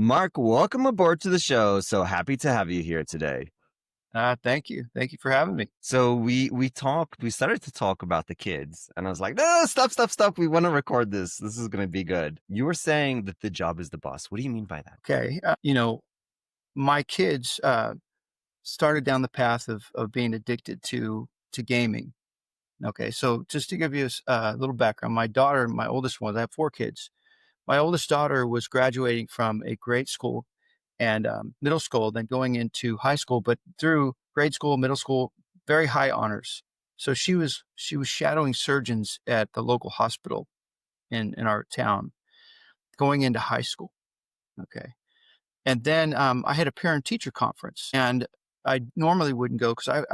Mark, welcome aboard to the show. So happy to have you here today. Thank you. Thank you for having me. So we started to talk about the kids, and I was like, no, stop, stop, stop. We want to record this. This is gonna be good. You were saying that the job is the boss. What do you mean by that? Okay. My kids started down the path of being addicted to gaming. Okay. So just to give you a little background, my daughter, my oldest one, I have four kids. My oldest daughter was graduating from a grade school and middle school, then going into high school, but through grade school, middle school, very high honors. So she was shadowing surgeons at the local hospital in our town, going into high school. Okay. And then I had a parent teacher conference, and I normally wouldn't go because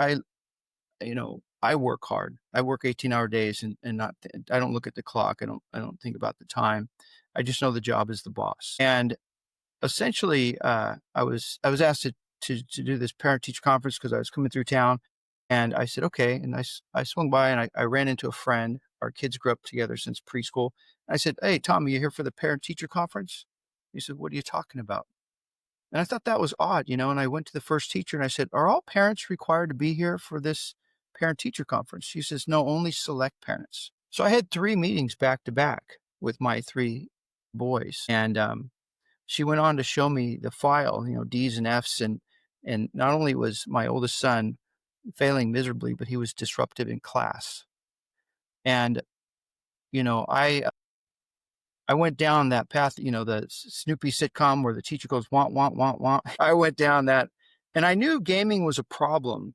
I work hard. I work 18-hour days, and not I don't look at the clock. I don't think about the time. I just know the job is the boss. And essentially, I was asked to do this parent teacher conference because I was coming through town, and I said okay. And I swung by, and I ran into a friend. Our kids grew up together since preschool. I said, "Hey, Tom, are you here for the parent teacher conference?" He said, "What are you talking about?" And I thought that was odd, and I went to the first teacher and I said, "Are all parents required to be here for this parent teacher conference?" She says, "No, only select parents." So I had three meetings back to back with my three boys. And she went on to show me the file, D's and F's. And not only was my oldest son failing miserably, but he was disruptive in class. And, I went down that path, the Snoopy sitcom where the teacher goes, want, want, want, want. I went down that, and I knew gaming was a problem,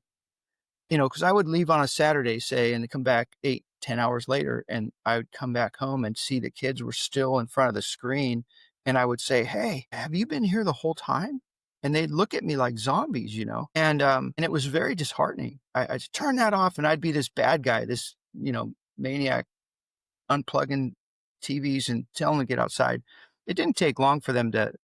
because I would leave on a Saturday, say, and come back 8, 10 hours later, and I would come back home and see the kids were still in front of the screen. And I would say, "Hey, have you been here the whole time?" And they'd look at me like zombies, and it was very disheartening. I'd turn that off, and I'd be this bad guy, this, maniac, unplugging TVs and telling them to get outside. It didn't take long for them to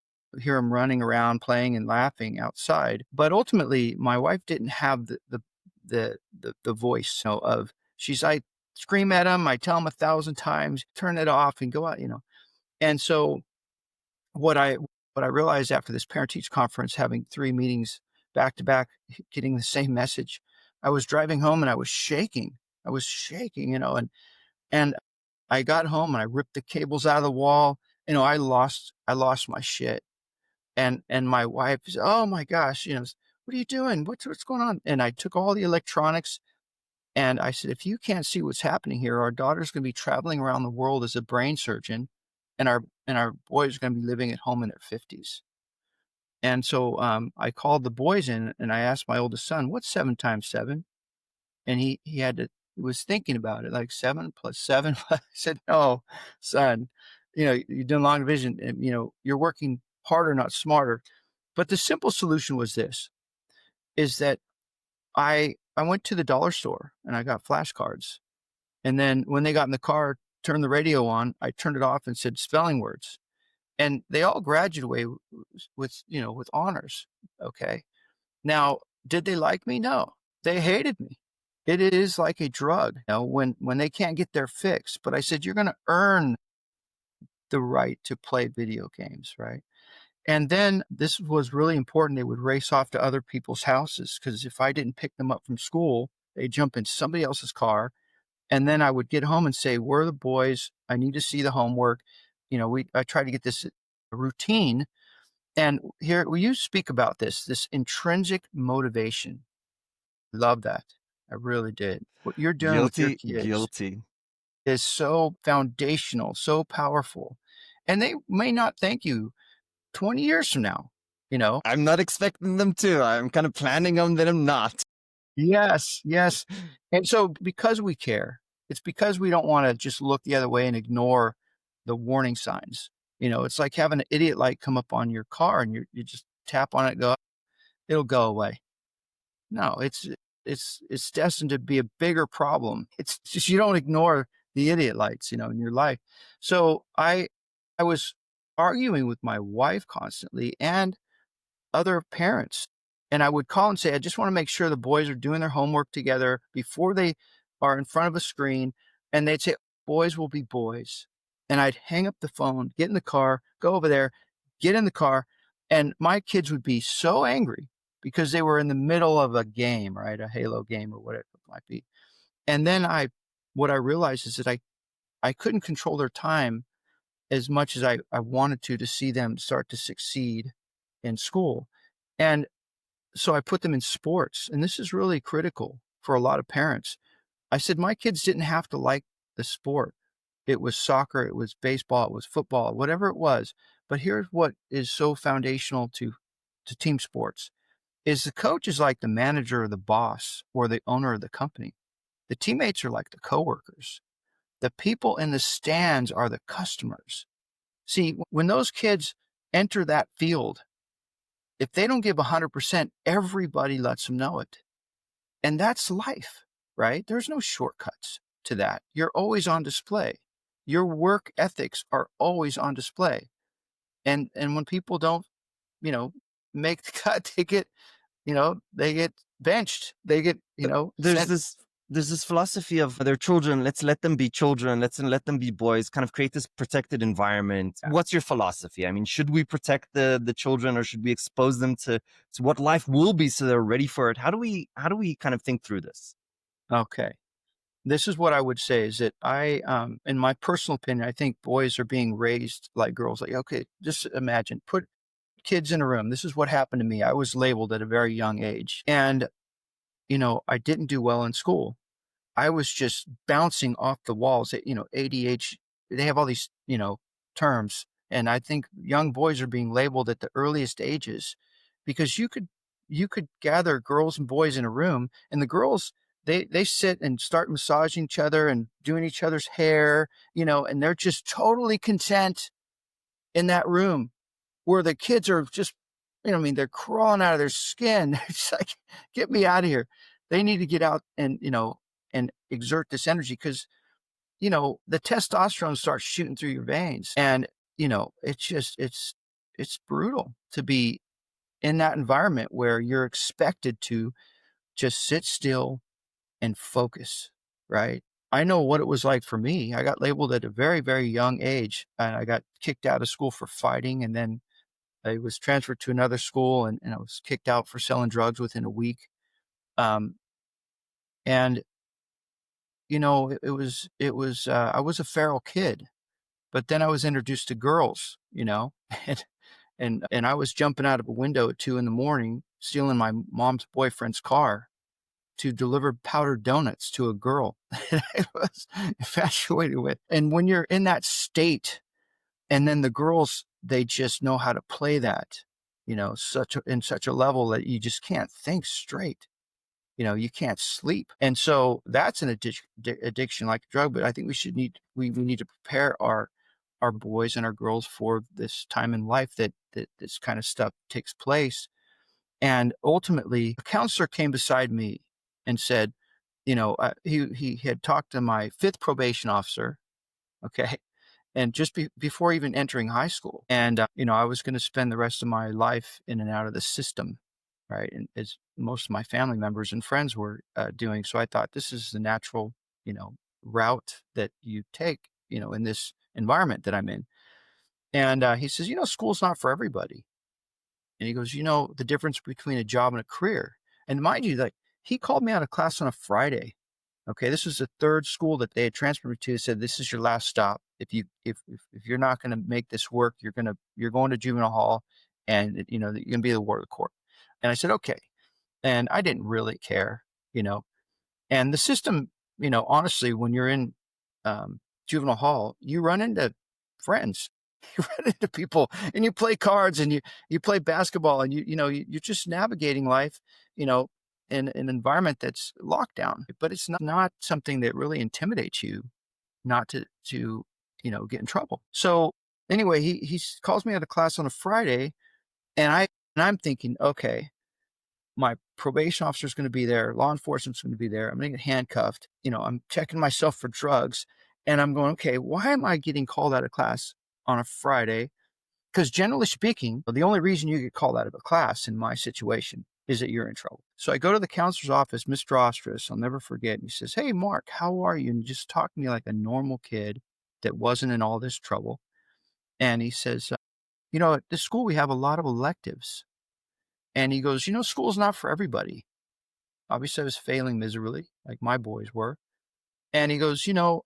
hear them running around, playing and laughing outside. But ultimately, my wife didn't have the voice, of she's like scream at them. I tell them 1,000 times, turn it off and go out. And so what I what I realized after this parent teacher conference, having three meetings back to back, getting the same message, I was driving home and I was shaking. I was shaking, and I got home and I ripped the cables out of the wall. I lost my shit. And my wife said, "Oh my gosh, what are you doing? What's going on?" And I took all the electronics and I said, "If you can't see what's happening here, our daughter's going to be traveling around the world as a brain surgeon, and our boys are going to be living at home in their 50s." And so I called the boys in and I asked my oldest son, "What's 7 times 7?" And he was thinking about it, like 7 plus 7. I said, "No, son, you're doing long division, and, you're working harder, not smarter." But the simple solution was this, is that I went to the dollar store and I got flashcards. And then when they got in the car, turned the radio on, I turned it off and said spelling words. And they all graduated with honors. Okay. Now, did they like me? No, they hated me. It is like a drug, when they can't get their fix. But I said, you're going to earn the right to play video games, right? And then this was really important. They would race off to other people's houses because if I didn't pick them up from school, they'd jump in somebody else's car. And then I would get home and say, "Where are the boys? I need to see the homework." I try to get this routine. And here, will you speak about this intrinsic motivation? Love that. I really did. What you're doing with your Guilty, kids guilty. is so foundational, so powerful. And they may not thank you 20 years from now, you know? I'm not expecting them to. I'm kind of planning on that I'm not. Yes, yes. And so because we care, it's because we don't want to just look the other way and ignore the warning signs. It's like having an idiot light come up on your car and you just tap on it, it'll go away. No, it's destined to be a bigger problem. It's just you don't ignore the idiot lights, in your life. So I was arguing with my wife constantly and other parents. And I would call and say, "I just want to make sure the boys are doing their homework together before they are in front of a screen." And they'd say, "Boys will be boys." And I'd hang up the phone, get in the car, go over there, get in the car. And my kids would be so angry because they were in the middle of a game, right? A Halo game or whatever it might be. And then what I realized is that I couldn't control their time as much as I wanted to see them start to succeed in school. And so I put them in sports. And this is really critical for a lot of parents. I said, my kids didn't have to like the sport. It was soccer, it was baseball, it was football, whatever it was. But here's what is so foundational to team sports is the coach is like the manager or the boss or the owner of the company. The teammates are like the coworkers. The people in the stands are the customers. See, when those kids enter that field, if they don't give 100%, everybody lets them know it. And that's life, right? There's no shortcuts to that. You're always on display. Your work ethics are always on display. And when people don't, you know, make the cut, they get benched. They get, There's sent. this philosophy of their children. Let's let them be children. Let's let them be boys. Kind of create this protected environment. What's your philosophy? I mean, should we protect the children, or should we expose them to what life will be so they're ready for it? How do we kind of think through this? Okay. This is what I would say is that in my personal opinion, I think boys are being raised like girls. Like, okay, just imagine, put kids in a room. This is what happened to me. I was labeled at a very young age. And, I didn't do well in school. I was just bouncing off the walls. ADH, they have all these, terms. And I think young boys are being labeled at the earliest ages because you could gather girls and boys in a room, and the girls, they sit and start massaging each other and doing each other's hair, and they're just totally content in that room where the kids are just, I mean, they're crawling out of their skin. It's like, get me out of here. They need to get out and exert this energy because, the testosterone starts shooting through your veins. And, it's brutal to be in that environment where you're expected to just sit still and focus, right? I know what it was like for me. I got labeled at a very, very young age, and I got kicked out of school for fighting. And then I was transferred to another school, and I was kicked out for selling drugs within a week. Um, and I was a feral kid, but then I was introduced to girls, and I was jumping out of a window at 2 in the morning, stealing my mom's boyfriend's car to deliver powdered donuts to a girl that I was infatuated with. And when you're in that state, and then the girls, they just know how to play that, in such a level that you just can't think straight. You can't sleep. And so that's an addiction like a drug. But I think we need to prepare our boys and our girls for this time in life that this kind of stuff takes place. And ultimately, a counselor came beside me and said, he had talked to my fifth probation officer, okay, and just before even entering high school, and I was going to spend the rest of my life in and out of the system, right, and as most of my family members and friends were doing. So I thought this is the natural, you know, route that you take, in this environment that I'm in. And he says, school's not for everybody. And he goes, the difference between a job and a career. And mind you, like, he called me out of class on a Friday. Okay, this was the third school that they had transferred me to. Said, this is your last stop. If you're not going to make this work, you're going to juvenile hall, and you're going to be the ward of the court. And I said, okay. And I didn't really care, you know. And the system, honestly, when you're in juvenile hall, you run into friends, you run into people, and you play cards, and you play basketball, and you're just navigating life, you know, in an environment that's locked down. But it's not something that really intimidates you, not to get in trouble. So anyway, he calls me out of class on a Friday, and I'm thinking, okay, my probation officer is going to be there, law enforcement's going to be there, I'm going to get handcuffed, I'm checking myself for drugs, and I'm going, okay, why am I getting called out of class on a Friday? Because generally speaking, the only reason you get called out of a class in my situation is that you're in trouble. So I go to the counselor's office, Mr. Ostras, I'll never forget. And he says, hey, Mark, how are you? And he just talked to me like a normal kid that wasn't in all this trouble. And he says, at this school, we have a lot of electives. And he goes, school's not for everybody. Obviously, I was failing miserably, like my boys were. And he goes, do you know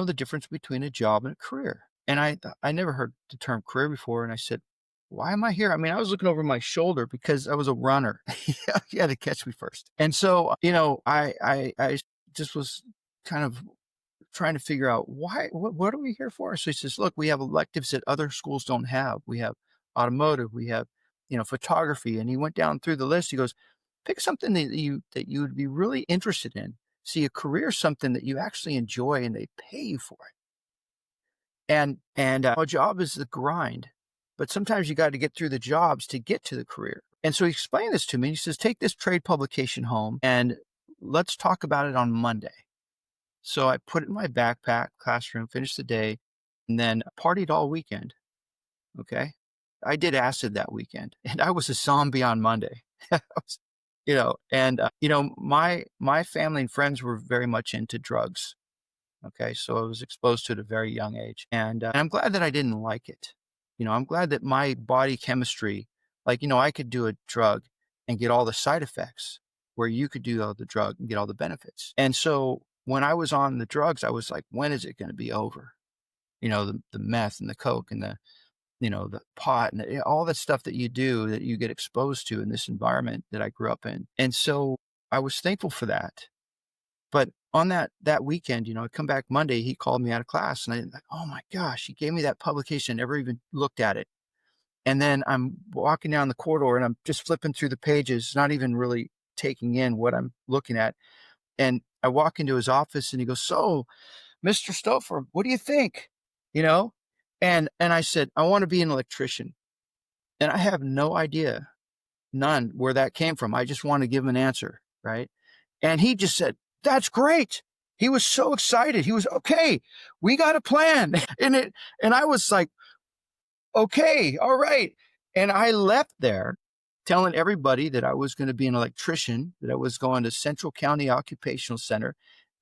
the difference between a job and a career? And I never heard the term career before. And I said, why am I here? I mean, I was looking over my shoulder because I was a runner. You had to catch me first. And so, I just was kind of trying to figure out why, what are we here for? So he says, look, we have electives that other schools don't have. We have automotive, we have, photography. And he went down through the list. He goes, pick something that you would be really interested in. See, a career is something that you actually enjoy and they pay you for it. And a job is the grind, but sometimes you got to get through the jobs to get to the career. And so he explained this to me. He says, take this trade publication home and let's talk about it on Monday. So I put it in my backpack, classroom, finished the day, and then partied all weekend. Okay. I did acid that weekend and I was a zombie on Monday. I was, my family and friends were very much into drugs. Okay. So I was exposed to it at a very young age. And I'm glad that I didn't like it. I'm glad that my body chemistry, like, I could do a drug and get all the side effects where you could do the drug and get all the benefits. And so when I was on the drugs, I was like, when is it going to be over? The meth and the coke and the pot and all that stuff that you do that you get exposed to in this environment that I grew up in. And so I was thankful for that. But on that weekend, I come back Monday, he called me out of class and I like, oh my gosh, he gave me that publication, never even looked at it. And then I'm walking down the corridor and I'm just flipping through the pages, not even really taking in what I'm looking at. And I walk into his office and he goes, so Mr. Stofer, what do you think? You know? And I said, I want to be an electrician. And I have no idea, none, where that came from. I just want to give him an answer. Right. And he just said, that's great. He was so excited. He was, okay, we got a plan. And I was like, okay, all right. And I left there telling everybody that I was going to be an electrician, that I was going to Central County Occupational Center.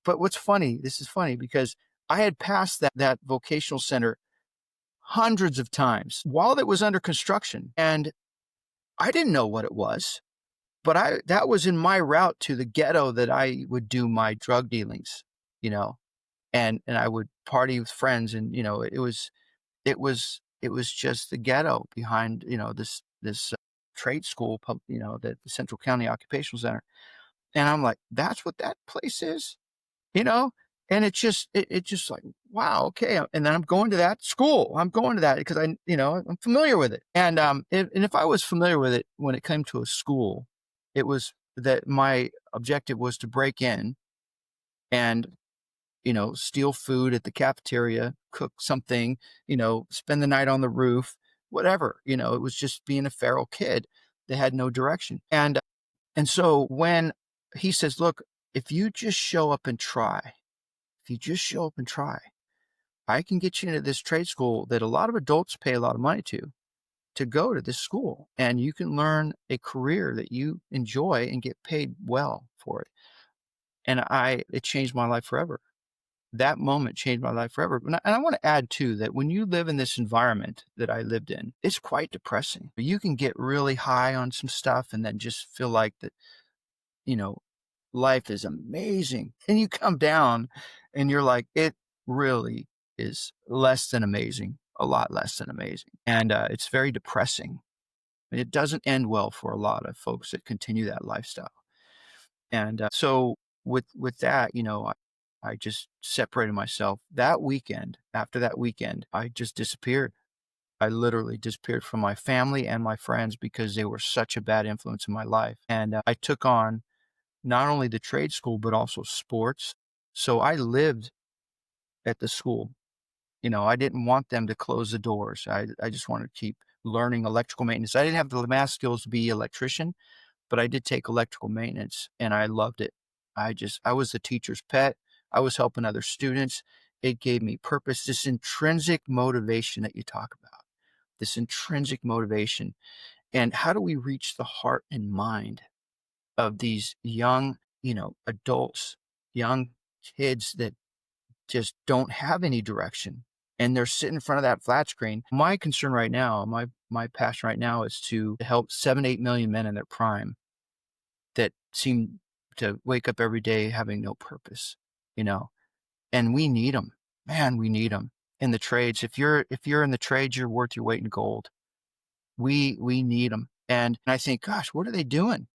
But what's funny, this is funny because I had passed that vocational center hundreds of times while it was under construction. And I didn't know what it was, but that was in my route to the ghetto that I would do my drug dealings, you know, and I would party with friends and, it was just the ghetto behind, this trade school, the Central County Occupational Center. And I'm like, that's what that place is, you know? And it just like, wow, okay. And then I'm going to that school. I'm going to that because I'm familiar with it. And if I was familiar with it when it came to a school, it was that my objective was to break in and steal food at the cafeteria, cook something, spend the night on the roof, whatever, it was just being a feral kid that had no direction. And so when he says, look, if you just show up and try, if you just show up and try, I can get you into this trade school that a lot of adults pay a lot of money to go to this school and you can learn a career that you enjoy and get paid well for it. And it changed my life forever. That moment changed my life forever. And I want to add too, that when you live in this environment that I lived in, it's quite depressing. You can get really high on some stuff and then just feel like that, you know, life is amazing. And you come down and you're like, it really is less than amazing, a lot less than amazing. And it's very depressing. And it doesn't end well for a lot of folks that continue that lifestyle. And so with that, I just separated myself that weekend. After that weekend, I just disappeared. I literally disappeared from my family and my friends because they were such a bad influence in my life. And I took on not only the trade school, but also sports. So I lived at the school. I didn't want them to close the doors. I just wanted to keep learning electrical maintenance. I didn't have the math skills to be an electrician, but I did take electrical maintenance and I loved it. I was the teacher's pet. I was helping other students. It gave me purpose, this intrinsic motivation that you talk about, this intrinsic motivation. And how do we reach the heart and mind of these young, adults, young kids that just don't have any direction? and they're sitting in front of that flat screen. My concern right now, my passion right now is to help 7, 8 million men in their prime that seem to wake up every day having no purpose, you know, and we need them. Man, we need them in the trades. If you're in the trades, you're worth your weight in gold. We need them. And I think, gosh, what are they doing?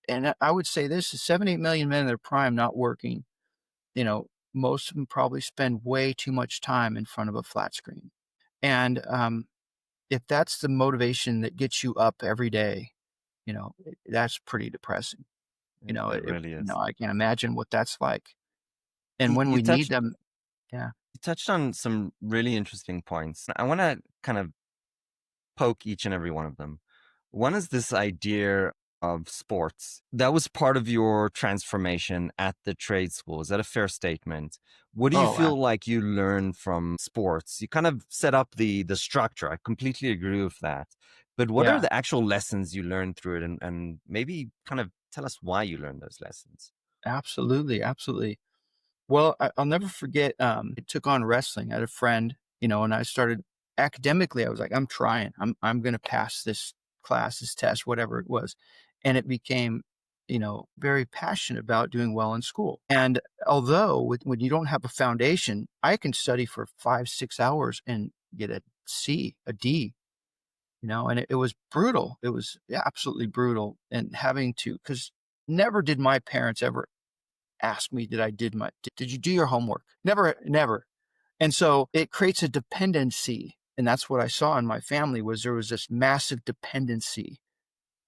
And I would say this is 7, 8 million men in their prime not working. You know, most of them probably spend way too much time in front of a flat screen. And if that's the motivation that gets you up every day, that's pretty depressing. It really is. I can't imagine what that's like. And You, when you we need touched them, yeah. you touched on some really interesting points. I want to kind of poke each and every one of them. One is this idea of sports. That was part of your transformation at the trade school. Is that a fair statement? What do you Oh, feel like you learned from sports? You kind of set up the structure. I completely agree with that. But what are yeah. the actual lessons you learned through it? And maybe kind of tell us why you learned those lessons. Absolutely, absolutely. Well, I'll never forget, I took on wrestling. I had a friend, and I started academically, I was like, "I'm trying. I'm gonna pass this class, this test," whatever it was. And it became, very passionate about doing well in school. And although when you don't have a foundation, I can study for 5, 6 hours and get a C, a D, and it was brutal. It was absolutely brutal. And having to, because never did my parents ever ask me, did you do your homework? Never, never. And so it creates a dependency. And that's what I saw in my family was there was this massive dependency.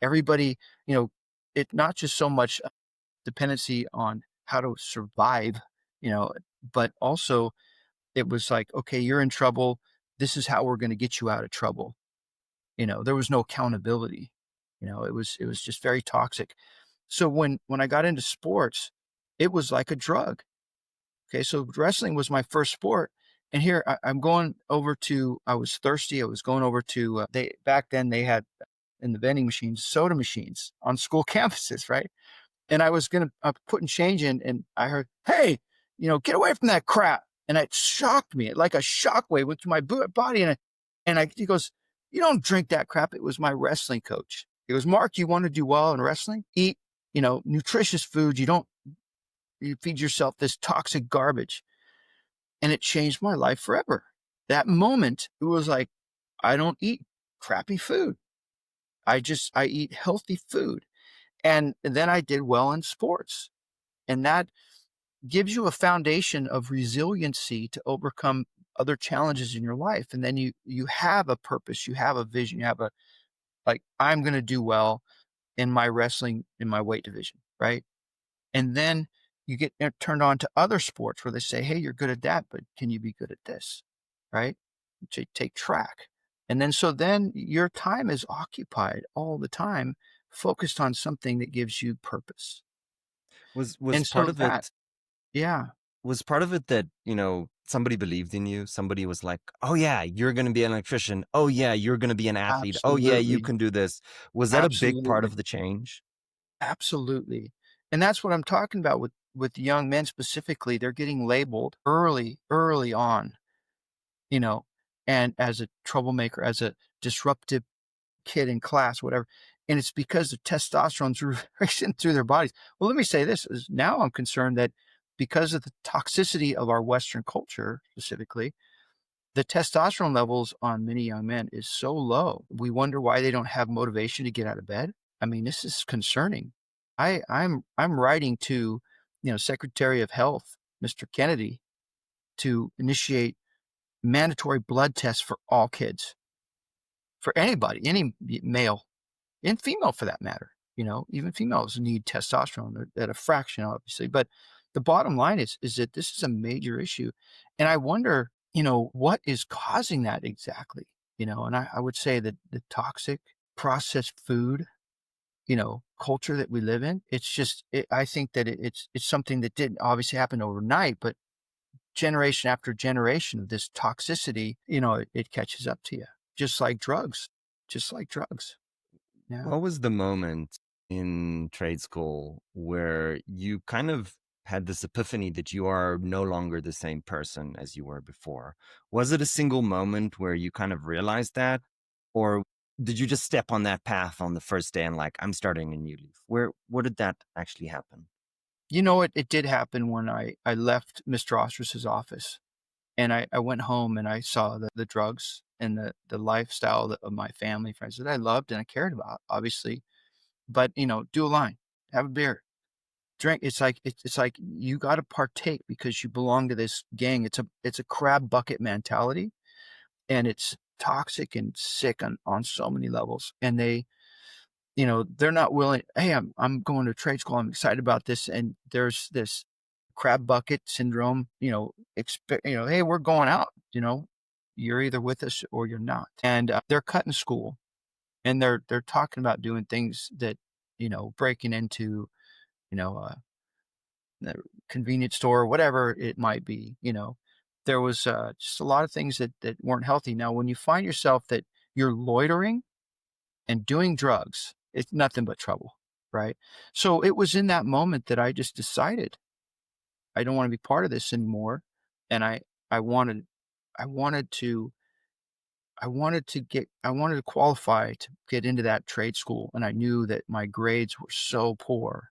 Everybody, it not just so much dependency on how to survive, you know, but also it was like, okay, you're in trouble. This is how we're going to get you out of trouble. There was no accountability. It was just very toxic. So when I got into sports, it was like a drug. Okay, so wrestling was my first sport, and here I'm going over to. I was thirsty. I was going over to. They back then they had in the vending machines soda machines on school campuses, right? And I was gonna putting change in, and I heard, "Hey, get away from that crap!" And it shocked me, like a shockwave went through my body, he goes, "You don't drink that crap." It was my wrestling coach. He goes, "Mark, you want to do well in wrestling? Eat, nutritious food. You feed yourself this toxic garbage." And it changed my life forever. That moment, it was like, I don't eat crappy food. I eat healthy food. And then I did well in sports. And that gives you a foundation of resiliency to overcome other challenges in your life. And then you have a purpose, you have a vision, you have a like, I'm going to do well in my wrestling, in my weight division, right? And then you get turned on to other sports where they say, "Hey, you're good at that, but can you be good at this?" Right? Take track. And then your time is occupied all the time, focused on something that gives you purpose. Was And part so of it yeah, that, somebody believed in you? Somebody was like, "Oh yeah, you're going to be an electrician. Oh yeah, you're going to be an athlete. Oh yeah, you absolutely. can do this." Was that a big part Absolutely. of the change? Absolutely. And that's what I'm talking about with young men specifically. They're getting labeled early, early on, you know, and as a troublemaker, as a disruptive kid in class, whatever. And it's because the testosterone's racing through their bodies. Well, let me say this is now I'm concerned that because of the toxicity of our Western culture specifically, the testosterone levels on many young men is so low. We wonder why they don't have motivation to get out of bed. I mean, this is concerning. I'm writing to, Secretary of Health, Mr. Kennedy, to initiate mandatory blood tests for all kids, for anybody, any male and female for that matter. Even females need testosterone at a fraction, obviously. But the bottom line is that this is a major issue. And I wonder, what is causing that exactly? And I would say that the toxic processed food, culture that we live in, it's just, I think that it's something that didn't obviously happen overnight, but generation after generation of this toxicity, it catches up to you, just like drugs, just like drugs. Yeah. What was the moment in trade school where you kind of had this epiphany that you are no longer the same person as you were before. Was it a single moment where you kind of realized that? Or did you just step on that path on the first day and like, I'm starting a new leaf? Where did that actually happen? You know, it did happen when I left Mr. Ostrus's office and I went home and I saw the drugs and the lifestyle of my family, friends that I loved and I cared about, obviously. But, do a line, have a beer, drink. It's like you got to partake because you belong to this gang. It's a crab bucket mentality, and it's toxic and sick on so many levels. And they're not willing. Hey, I'm going to trade school. I'm excited about this. And there's this crab bucket syndrome. Hey, we're going out. You're either with us or you're not. And they're cutting school, and they're talking about doing things that breaking into you know uh, the convenience store, whatever it might be. There was just a lot of things that weren't healthy. Now, when you find yourself that you're loitering and doing drugs, it's nothing but trouble, right? So it was in that moment that I just decided I don't want to be part of this anymore, and I wanted I wanted to I wanted to qualify to get into that trade school, and I knew that my grades were so poor.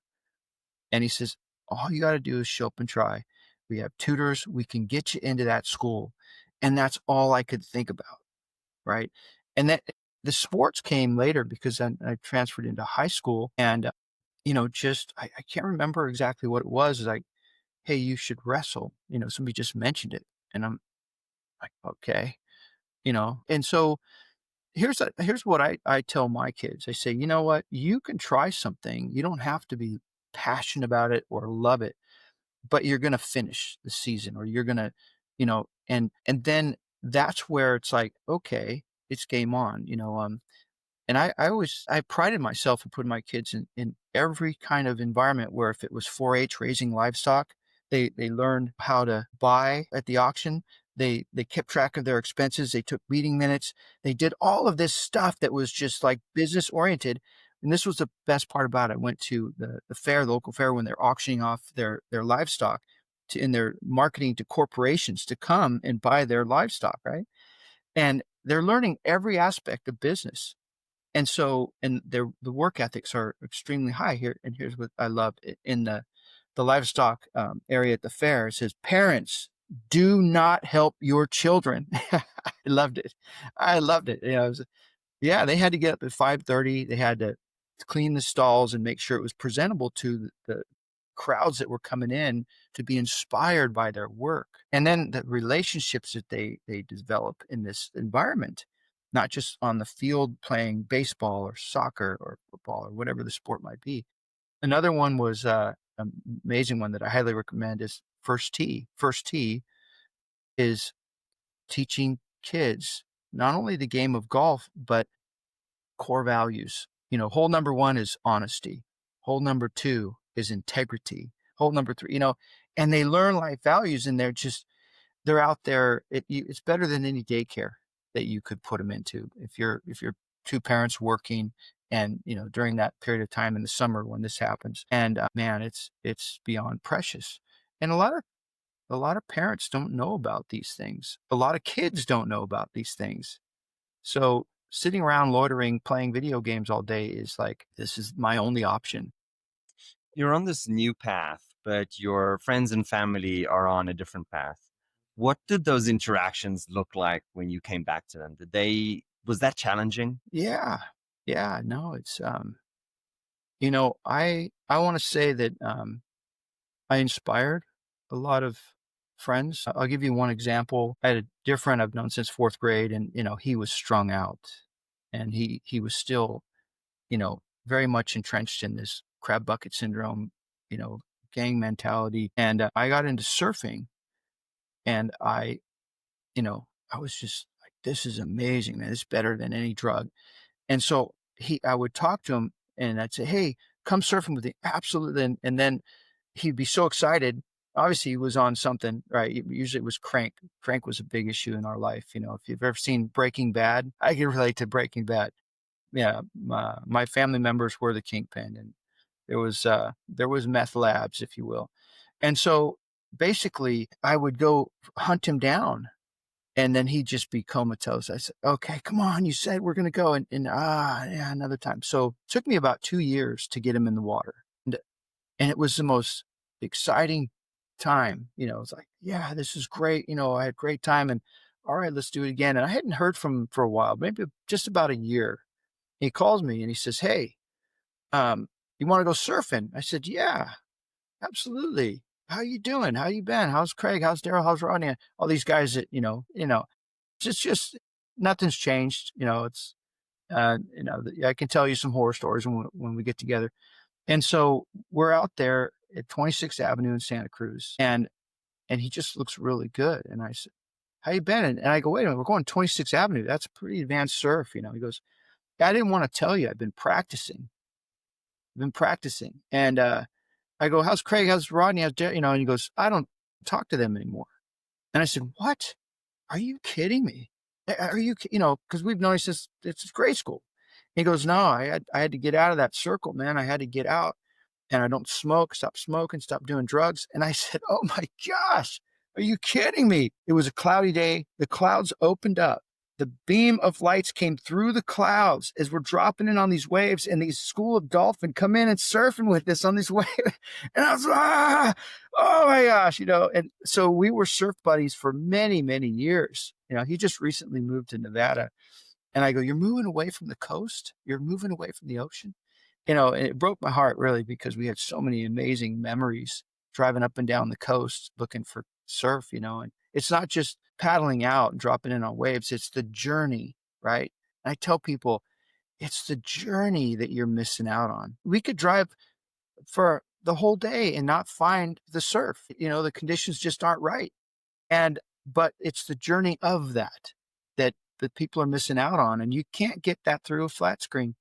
And he says, all you got to do is show up and try. We have tutors. We can get you into that school. And that's all I could think about. Right. And that the sports came later because I transferred into high school and, I can't remember exactly what it was. It's like, hey, you should wrestle. Somebody just mentioned it. And I'm like, okay, and so here's what I tell my kids. I say, you know what? You can try something. You don't have to be passionate about it or love it, but you're gonna finish the season or you're gonna, and then that's where it's like, okay, it's game on, and I prided myself in putting my kids in every kind of environment where if it was 4-H raising livestock, they learned how to buy at the auction. They kept track of their expenses. They took meeting minutes. They did all of this stuff that was just like business oriented. And this was the best part about it. I went to the fair, the local fair, when they're auctioning off their livestock in their marketing to corporations to come and buy their livestock, right? And they're learning every aspect of business, and the work ethics are extremely high here. And here's what I love in the livestock area at the fair. It says, "Parents, do not help your children." I loved it. I loved it. Yeah, they had to get up at 5:30. They had to clean the stalls and make sure it was presentable to the crowds that were coming in to be inspired by their work. And then the relationships that they develop in this environment, not just on the field playing baseball or soccer or football or whatever the sport might be. Another one was an amazing one that I highly recommend is First Tee. First Tee is teaching kids not only the game of golf, but core values. Hole number one is honesty. Hole number two is integrity. Hole number three, and they learn life values, and they're out there. It's better than any daycare that you could put them into. If you're two parents working, and during that period of time in the summer when this happens, and man, it's beyond precious. And a lot of parents don't know about these things. A lot of kids don't know about these things. So sitting around loitering, playing video games all day is like, this is my only option. You're on this new path, but your friends and family are on a different path. What did those interactions look like when you came back to them? Was that challenging? Yeah. Yeah. No, it's, I want to say that I inspired a lot of friends. I'll give you one example. I had a dear friend I've known since fourth grade, and, he was strung out and he was still, very much entrenched in this crab bucket syndrome, you know, gang mentality. And I got into surfing, and I was just like, this is amazing, man. It's better than any drug. And so I would talk to him and I'd say, hey, come surfing with me. Absolutely. And then he'd be so excited. Obviously, he was on something, right? Usually it was crank. Crank was a big issue in our life. If you've ever seen Breaking Bad, I can relate to Breaking Bad. Yeah. My family members were the kingpin, and there was meth labs, if you will. And so basically I would go hunt him down and then he'd just be comatose. I said, okay, come on. You said we're going to go. Yeah, another time. So it took me about 2 years to get him in the water. And it was the most exciting time. It's like, yeah, this is great. I had a great time and all right, let's do it again. And I hadn't heard from him for a while, maybe just about a year. He calls me and he says, hey, you want to go surfing? I said, yeah, absolutely. How you doing? How you been? How's Craig? How's Daryl? How's Rodney? All these guys that, just nothing's changed. I can tell you some horror stories when we get together. And so we're out there at 26th Avenue in Santa Cruz and he just looks really good. And I said, how you been? And I go, wait a minute, we're going 26th Avenue. That's pretty advanced surf. He goes, I didn't want to tell you. I've been practicing. And, I go, how's Craig? How's Rodney? And he goes, I don't talk to them anymore. And I said, what? Are you kidding me? Are you, because we've known since it's grade school. He goes, no, I had to get out of that circle, man. I had to get out and I don't stop smoking, stop doing drugs. And I said, oh my gosh, are you kidding me? It was a cloudy day. The clouds opened up. The beam of lights came through the clouds as we're dropping in on these waves and these school of dolphin come in and surfing with us on these waves. And I was like, oh my gosh, and so we were surf buddies for many, many years. He just recently moved to Nevada. And I go, you're moving away from the coast? You're moving away from the ocean? And it broke my heart really because we had so many amazing memories driving up and down the coast looking for surf, and it's not just paddling out and dropping in on waves. It's the journey, right? And I tell people it's the journey that you're missing out on. We could drive for the whole day and not find the surf. The conditions just aren't right. But it's the journey of that people are missing out on. And you can't get that through a flat screen.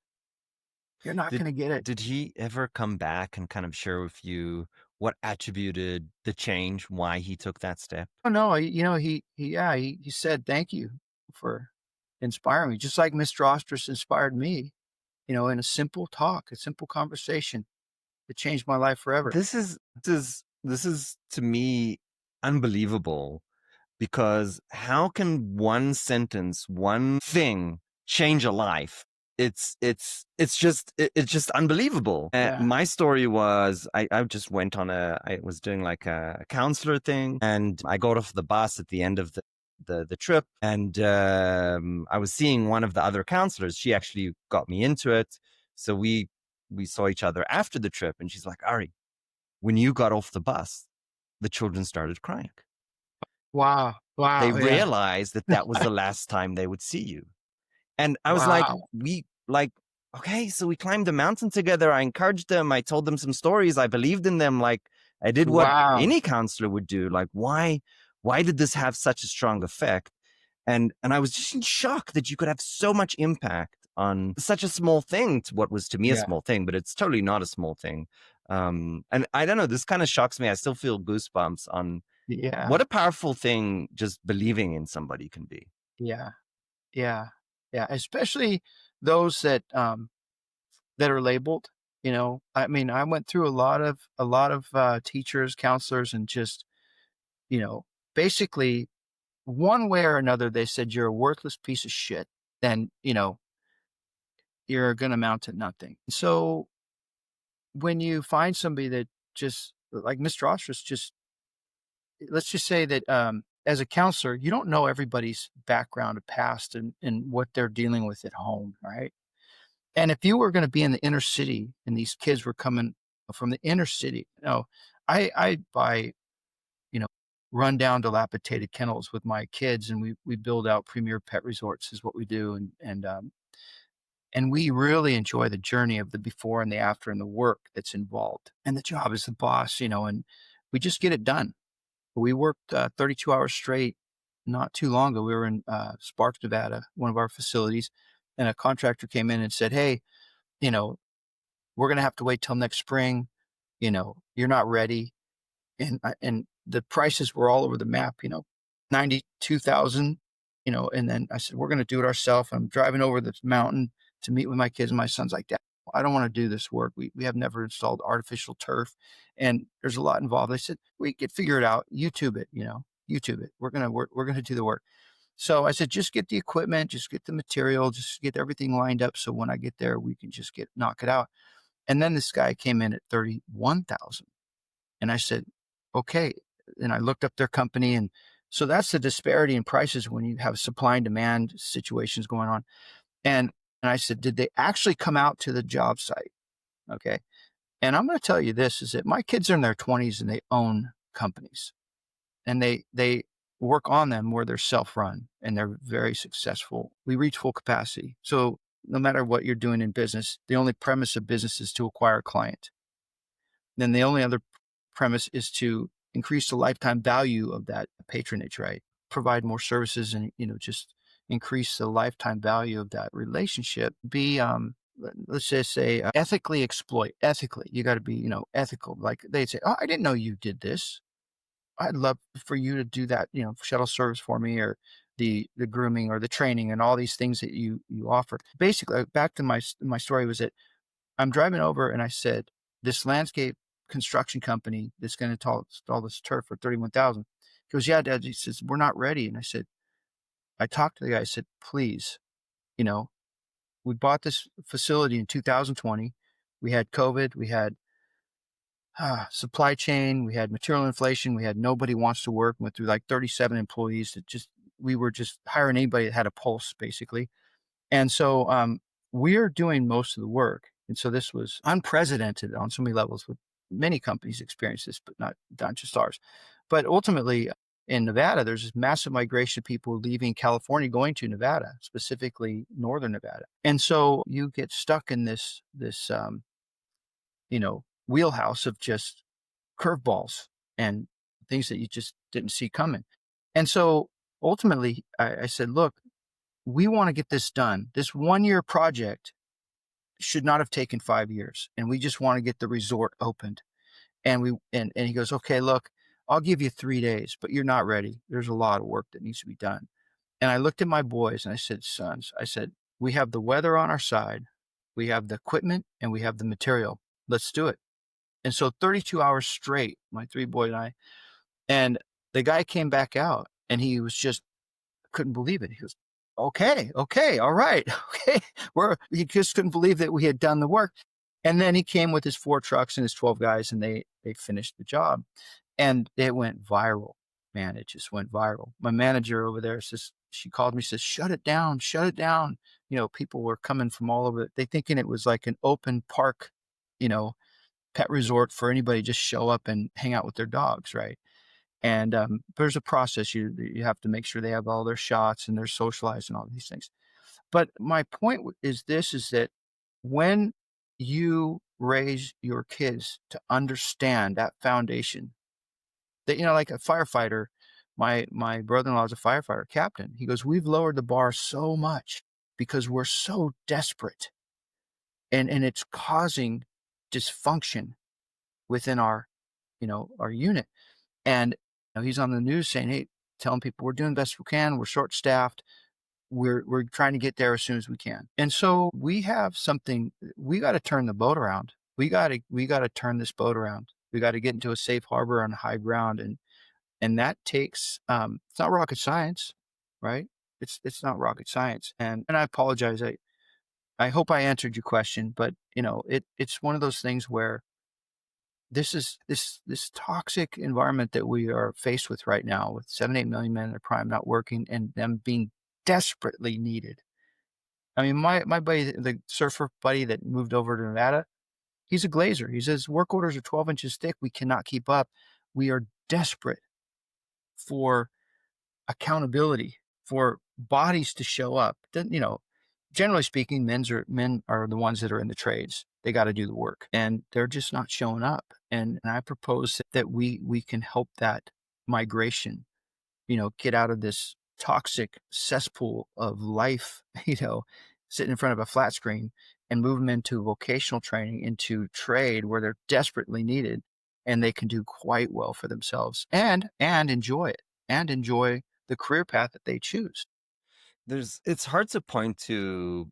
You're not going to get it. Did he ever come back and kind of share with you what attributed the change, why he took that step? Oh no, he said thank you for inspiring me, just like Mr. Ostrus inspired me. In a simple talk, a simple conversation that changed my life forever. This is to me unbelievable, because how can one sentence, one thing change a life? It's just unbelievable. Yeah. My story was I just went on I was doing like a counselor thing, and I got off the bus at the end of the trip, and I was seeing one of the other counselors. She actually got me into it, so we saw each other after the trip, and she's like, Ari, when you got off the bus, the children started crying. Wow. They Yeah. realized that was the last time they would see you. And I was like, okay, so we climbed the mountain together. I encouraged them. I told them some stories. I believed in them. Like I did what any counselor would do. Like, why did this have such a strong effect? And I was just in shock that you could have so much impact on such a small thing, to what was to me a small thing, but it's totally not a small thing. And I don't know, this kind of shocks me. I still feel goosebumps on what a powerful thing just believing in somebody can be. Yeah. Especially those that are labeled. I mean, I went through a lot of teachers, counselors, and just basically one way or another, they said you're a worthless piece of shit. Then you're going to amount to nothing. So when you find somebody that just like Mr. Ostrus, let's just say that as a counselor, you don't know everybody's background or past and what they're dealing with at home, right? And if you were going to be in the inner city and these kids were coming from the inner city, I buy, rundown dilapidated kennels with my kids, and we build out premier pet resorts is what we do. And we really enjoy the journey of the before and the after and the work that's involved and the job as the boss, and we just get it done. We worked 32 hours straight not too long ago. We were in Sparks, Nevada, one of our facilities, and a contractor came in and said, hey, we're going to have to wait till next spring. You're not ready. And the prices were all over the map, 92,000, and then I said, we're going to do it ourselves. I'm driving over this mountain to meet with my kids, and my son's like, Dad, I don't want to do this work. We have never installed artificial turf and there's a lot involved. I said, we could figure it out. YouTube it, YouTube it. We're going to do the work. So I said, just get the equipment, just get the material, just get everything lined up. So when I get there, we can just knock it out. And then this guy came in at 31,000. And I said, okay. And I looked up their company. And so that's the disparity in prices when you have supply and demand situations going on. And I said, did they actually come out to the job site? Okay. And I'm going to tell you this is that my kids are in their 20s and they own companies and they work on them where they're self-run and they're very successful. We reach full capacity. So no matter what you're doing in business, the only premise of business is to acquire a client. Then the only other premise is to increase the lifetime value of that patronage, right? Provide more services and, just increase the lifetime value of that relationship. Let's just say ethically exploit. Ethically, you got to be, ethical. Like they'd say, oh, I didn't know you did this. I'd love for you to do that, shuttle service for me or the grooming or the training and all these things that you offer. Basically, back to my story was that I'm driving over and I said, this landscape construction company that's going to install this turf for 31,000. He goes, yeah, Dad. He says, we're not ready. And I said, I talked to the guy. I said, please, we bought this facility in 2020. We had COVID. We had supply chain. We had material inflation. We had nobody wants to work. Went through like 37 employees we were just hiring anybody that had a pulse basically. And so we're doing most of the work. And so this was unprecedented on so many levels with many companies experience this, but not just ours. But ultimately in Nevada, there's this massive migration of people leaving California, going to Nevada, specifically Northern Nevada. And so you get stuck in this wheelhouse of just curveballs and things that you just didn't see coming. And so ultimately I said, look, we want to get this done. This 1-year project should not have taken 5 years. And we just want to get the resort opened. And he goes, okay, look, I'll give you 3 days, but you're not ready. There's a lot of work that needs to be done. And I looked at my boys and I said, sons, we have the weather on our side. We have the equipment and we have the material. Let's do it. And so 32 hours straight, my 3 boys and the guy came back out and he was just couldn't believe it. He goes, okay, all right, okay. He just couldn't believe that we had done the work. And then he came with his 4 trucks and his 12 guys and they finished the job. And it went viral, man. It just went viral. My manager over there she called me, says, shut it down. People were coming from all over. They thinking it was like an open park, pet resort for anybody to just show up and hang out with their dogs, right? And there's a process. You have to make sure they have all their shots and they're socialized and all these things. But my point is that when you raise your kids to understand that foundation, that, like a firefighter, my brother-in-law is a firefighter captain. He goes, we've lowered the bar so much because we're so desperate and it's causing dysfunction within our unit. And he's on the news saying, hey, telling people we're doing the best we can. We're short staffed. We're trying to get there as soon as we can. And so we have something, we got to turn the boat around. We got to turn this boat around. We got to get into a safe harbor on high ground. And that takes, it's not rocket science, right? It's not rocket science. And I apologize. I hope I answered your question, but it's one of those things where this is this toxic environment that we are faced with right now with 7-8 million men in their prime not working and them being desperately needed. I mean, my buddy, the surfer buddy that moved over to Nevada, he's a glazer. He says work orders are 12 inches thick. We cannot keep up. We are desperate for accountability, for bodies to show up. Then, generally speaking, men are the ones that are in the trades. They got to do the work and they're just not showing up. And I propose that we can help that migration, get out of this toxic cesspool of life, sitting in front of a flat screen and move them into vocational training, into trade where they're desperately needed and they can do quite well for themselves and enjoy it and enjoy the career path that they choose. It's hard to point to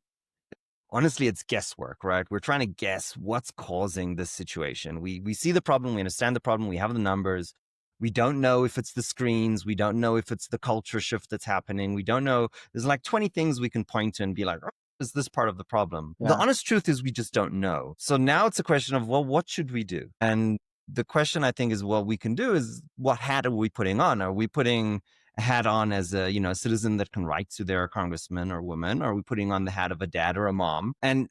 honestly, it's guesswork, right? We're trying to guess what's causing this situation. We see the problem, we understand the problem, we have the numbers. We don't know if it's the screens, we don't know if it's the culture shift that's happening. We don't know. There's like 20 things we can point to and be like, oh, is this part of the problem? The Yeah. honest truth is we just don't know. So now it's a question of, well, what should we do? And the question I think is what we can do is, what hat are we putting on? Are we putting a hat on as a, citizen that can write to their congressman or woman? Or are we putting on the hat of a dad or a mom? And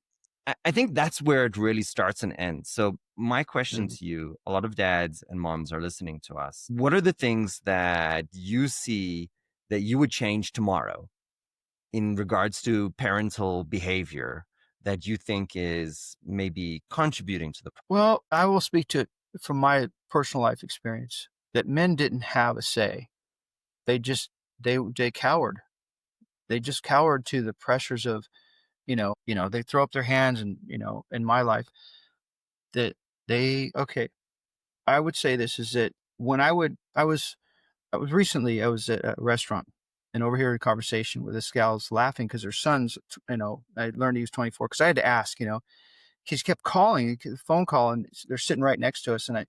I think that's where it really starts and ends. So my question Mhm. to you, a lot of dads and moms are listening to us. What are the things that you see that you would change tomorrow in regards to parental behavior that you think is maybe contributing to the problem? Well, I will speak to it from my personal life experience that men didn't have a say. They just they cowered. They just cowered to the pressures of, they throw up their hands and, in my life that they okay, I would say this is that when I was recently I was at a restaurant and overhearing a conversation with this gal's laughing because her son's, I learned he was 24 because I had to ask, she kept calling, phone call, and they're sitting right next to us, and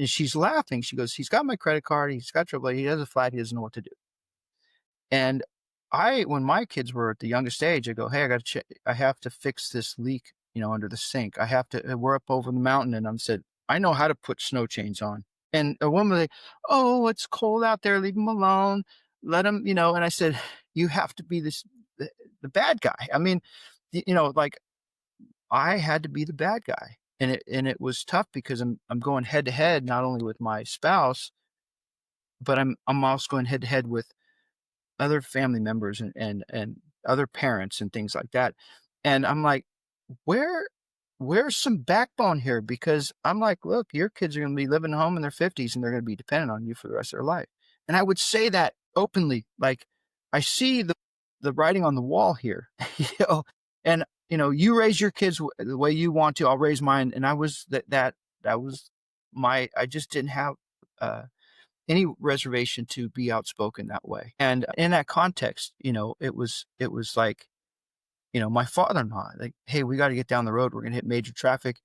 she's laughing. She goes, "He's got my credit card. He's got trouble. He has a flat. He doesn't know what to do." And when my kids were at the youngest age, I go, "Hey, I have to fix this leak, under the sink. I have to. We're up over the mountain," and I'm said, "I know how to put snow chains on." And a woman like, "Oh, it's cold out there. Leave him alone. Let him," And I said, "You have to be the bad guy." I mean, like I had to be the bad guy. And it was tough because I'm going head to head not only with my spouse, but I'm also going head to head with other family members and other parents and things like that. And I'm like, where where's some backbone here? Because I'm like, look, your kids are going to be living at home in their 50s and they're going to be dependent on you for the rest of their life. And I would say that openly, like I see the writing on the wall here, you know, and you raise your kids the way you want to. I'll raise mine. And I was that was I just didn't have uh, any reservation to be outspoken that way. And in that context, it was like, my father-in-law, like, "Hey, we got to get down the road. We're going to hit major traffic."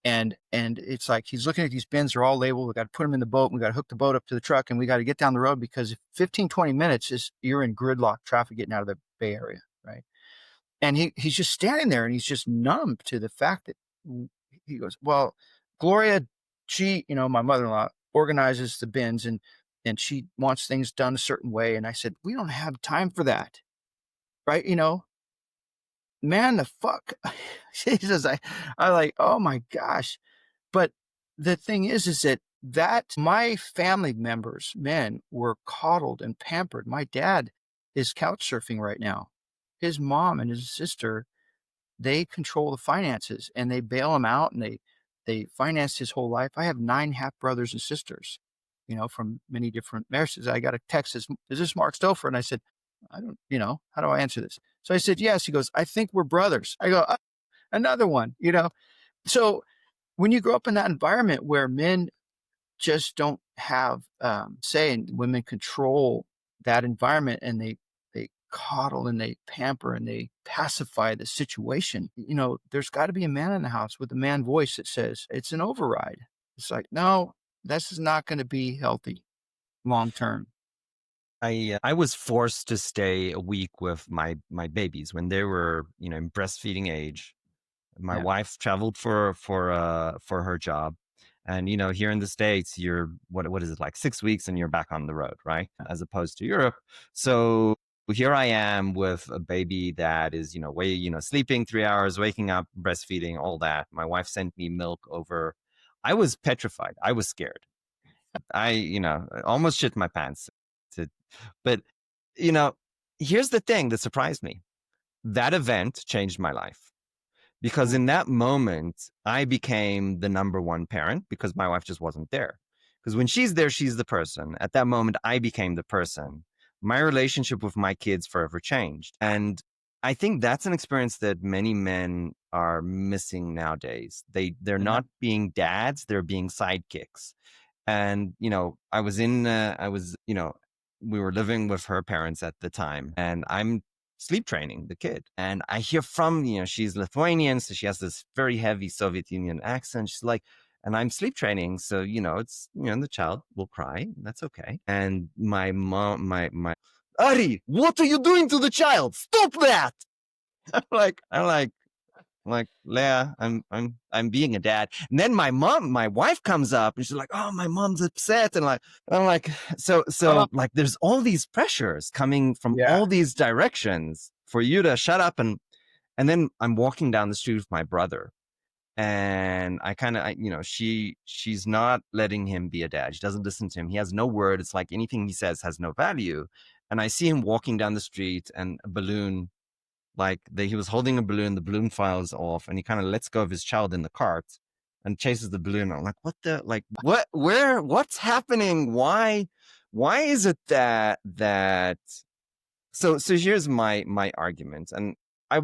And it's like, he's looking at these bins, they're all labeled. We got to put them in the boat. We got to hook the boat up to the truck and we got to get down the road because if 15, 20 minutes is you're in gridlock traffic getting out of the Bay Area. Right. And he's just standing there and he's just numb to the fact that he goes, "Well, Gloria, she, my mother-in-law organizes the bins and she wants things done a certain way." And I said, "We don't have time for that." Right. Man, the fuck. Jesus, I like, oh my gosh. But the thing is that my family members, men, were coddled and pampered. My dad is couch surfing right now. His mom and his sister, they control the finances and they bail him out and they finance his whole life. I have 9 half brothers and sisters, from many different marriages. I got a text, "Is this Mark Stofer?" And I said, "I don't, how do I answer this?" So I said, "Yes." He goes, "I think we're brothers." I go, another one. So when you grow up in that environment where men just don't have say and women control that environment and they coddle and they pamper and they pacify the situation, there's got to be a man in the house with a man voice that says it's an override. It's like, no, this is not going to be healthy long term. I was forced to stay a week with my babies when they were, in breastfeeding age. My Yeah. wife traveled for her job, and here in the States, you're what is it, like 6 weeks and you're back on the road, right? As opposed to Europe. So here I am with a baby that is, sleeping 3 hours, waking up, breastfeeding, all that. My wife sent me milk over. I was petrified. I was scared. I almost shit my pants. To, but you know, here's the thing that surprised me. That event changed my life because Ooh. in that moment, I became the number one parent because my wife just wasn't there. Because when she's there, she's the person. At that moment, I became the person. My relationship with my kids forever changed. And I think that's an experience that many men are missing nowadays. They're Yeah. not being dads, they're being sidekicks. And I was we were living with her parents at the time, and I'm sleep training the kid. And I hear from, she's Lithuanian, so she has this very heavy Soviet Union accent. She's like, and I'm sleep training. So, it's, the child will cry. That's okay. And my mom, Ari, what are you doing to the child? Stop that. I'm like, Leah, I'm being a dad. And then my wife comes up and she's like, oh, my mom's upset. And I'm like, so like there's all these pressures coming from all these directions for you to shut up. And then I'm walking down the street with my brother, and I kind of, she's not letting him be a dad. She doesn't listen to him. He has no word. It's like anything he says has no value. And I see him walking down the street, and a balloon, he was holding a balloon, the balloon files off, and he kind of lets go of his child in the cart and chases the balloon. I'm like, what's happening? Why is it that so here's my argument, and I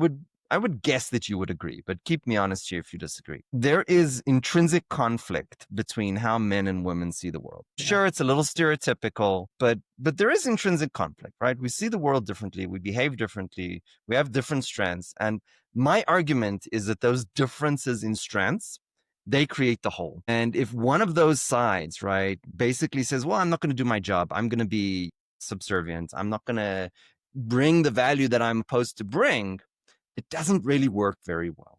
would guess that you would agree, but keep me honest here if you disagree. There is intrinsic conflict between how men and women see the world. Yeah. Sure, it's a little stereotypical, but there is intrinsic conflict, right? We see the world differently, we behave differently, we have different strengths. And my argument is that those differences in strengths, they create the whole. And if one of those sides, right, basically says, well, I'm not going to do my job, I'm going to be subservient, I'm not going to bring the value that I'm supposed to bring, it doesn't really work very well.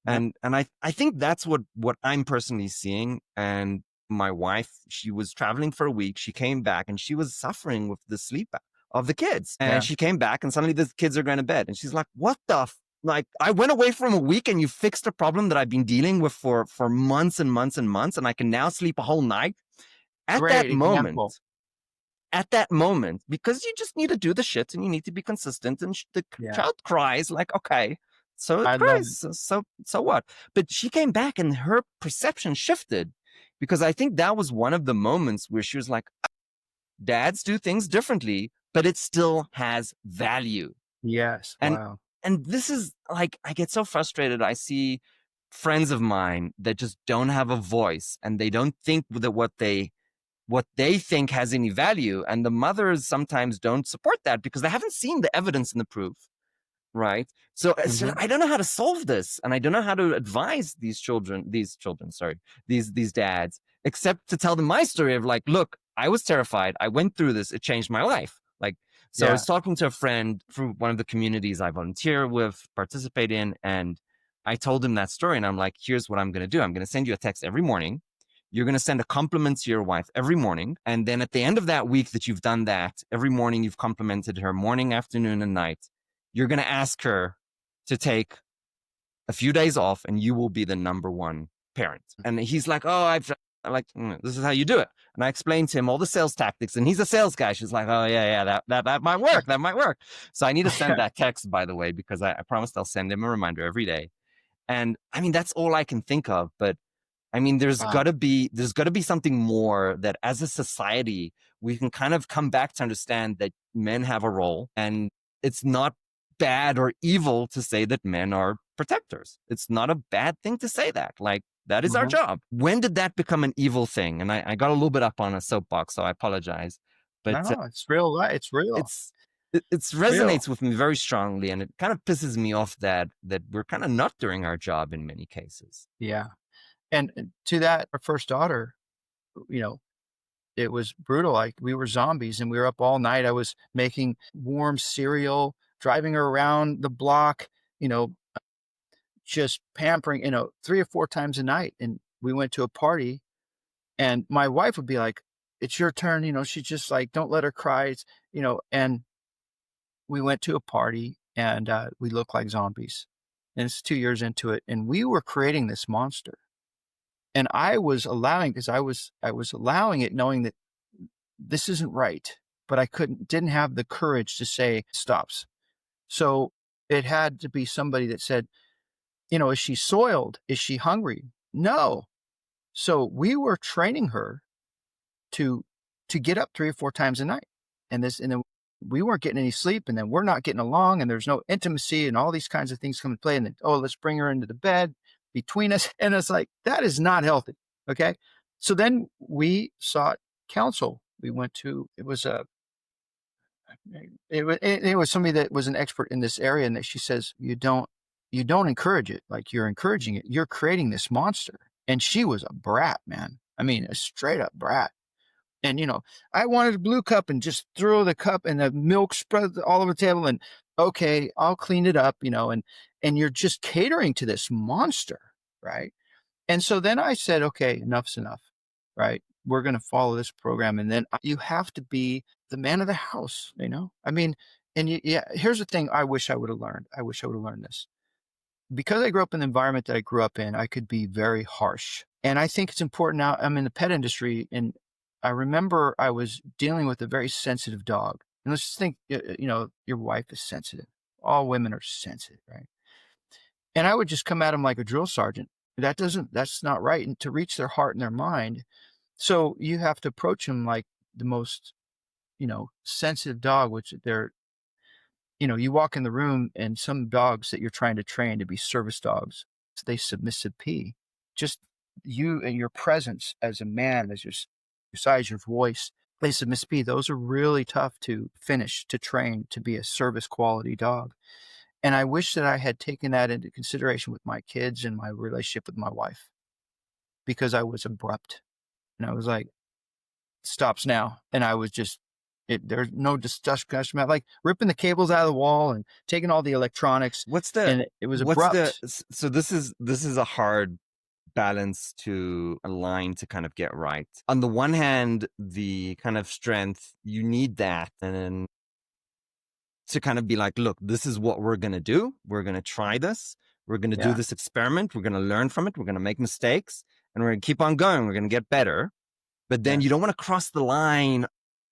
And I think that's what I'm personally seeing. And my wife, she was traveling for a week. She came back and she was suffering with the sleep of the kids. And she came back and suddenly the kids are going to bed. And she's like, what the like, I went away from a week and you fixed a problem that I've been dealing with for months and months and months. And I can now sleep a whole night. At that moment, because you just need to do the shit and you need to be consistent, and the child cries, like, okay, so it cries, so what? But she came back and her perception shifted, because I think that was one of the moments where she was like, dads do things differently, but it still has value. Yes. Wow. And this is like, I get so frustrated. I see friends of mine that just don't have a voice, and they don't think that what they think has any value. And the mothers sometimes don't support that because they haven't seen the evidence and the proof, right? So I don't know how to solve this, and I don't know how to advise these dads, except to tell them my story of like, look, I was terrified, I went through this, it changed my life. I was talking to a friend through one of the communities I volunteer with, participate in, and I told him that story, and I'm like, here's what I'm going to do. I'm going to send you a text every morning. You're going to send a compliment to your wife every morning. And then at the end of that week that you've done that, every morning you've complimented her, morning, afternoon, and night, you're going to ask her to take a few days off, and you will be the number one parent. And he's like, oh, this is how you do it. And I explained to him all the sales tactics, and he's a sales guy. She's like, oh yeah, that might work. That might work. So I need to send that text, by the way, because I promised I'll send him a reminder every day. And I mean, that's all I can think of. But I mean, there's got to be something more that as a society, we can kind of come back to understand that men have a role, and it's not bad or evil to say that men are protectors. It's not a bad thing to say that. Like, that is our job. When did that become an evil thing? And I got a little bit up on a soapbox, so I apologize. But no, it's real. It's real. It resonates with me very strongly, and it kind of pisses me off that we're kind of not doing our job in many cases. Yeah. And to that, our first daughter, it was brutal. Like, we were zombies, and we were up all night. I was making warm cereal, driving her around the block, just pampering, 3 or 4 times a night. And we went to a party, and my wife would be like, it's your turn. She's just like, don't let her cry. And we went to a party, and we looked like zombies. And it's 2 years into it, and we were creating this monster. And I was allowing, because I was allowing it, knowing that this isn't right, but I didn't have the courage to say stops. So it had to be somebody that said, is she soiled? Is she hungry? No. So we were training her to get up 3 or 4 times a night. And then we weren't getting any sleep, and then we're not getting along, and there's no intimacy, and all these kinds of things come into play. And then, let's bring her into the bed between us. And it's like, that is not healthy. Okay. So then we sought counsel. We went to, it was It was somebody that was an expert in this area, and that she says, you don't encourage it. Like, you're encouraging it. You're creating this monster. And she was a brat, man. I mean, a straight up brat. And, I wanted a blue cup, and just throw the cup and the milk spread all over the table, and okay, I'll clean it up, and you're just catering to this monster. Right. And so then I said, okay, enough's enough. Right. We're going to follow this program. And then you have to be the man of the house, I mean, and yeah, here's the thing I wish I would have learned. I wish I would have learned this. Because I grew up in the environment that I grew up in, I could be very harsh. And I think it's important now. I'm in the pet industry, and I remember I was dealing with a very sensitive dog. And let's just think, your wife is sensitive. All women are sensitive, right? And I would just come at them like a drill sergeant. That's not right. And to reach their heart and their mind. So you have to approach them like the most, sensitive dog, which you walk in the room, and some dogs that you're trying to train to be service dogs, they submissive pee. Just you and your presence as a man, as your size, your voice, they submissive pee. Those are really tough to finish, to train to be a service quality dog. And I wish that I had taken that into consideration with my kids and my relationship with my wife, because I was abrupt, and I was like, stops now. And I was just, there's no discussion about, like, ripping the cables out of the wall and taking all the electronics. And it was abrupt. So this is a hard balance to align to kind of get right. On the one hand, the kind of strength, you need that, and then to kind of be like, look, this is what we're going to do. We're going to try this. We're going to do this experiment. We're going to learn from it. We're going to make mistakes, and we're going to keep on going. We're going to get better. But then you don't want to cross the line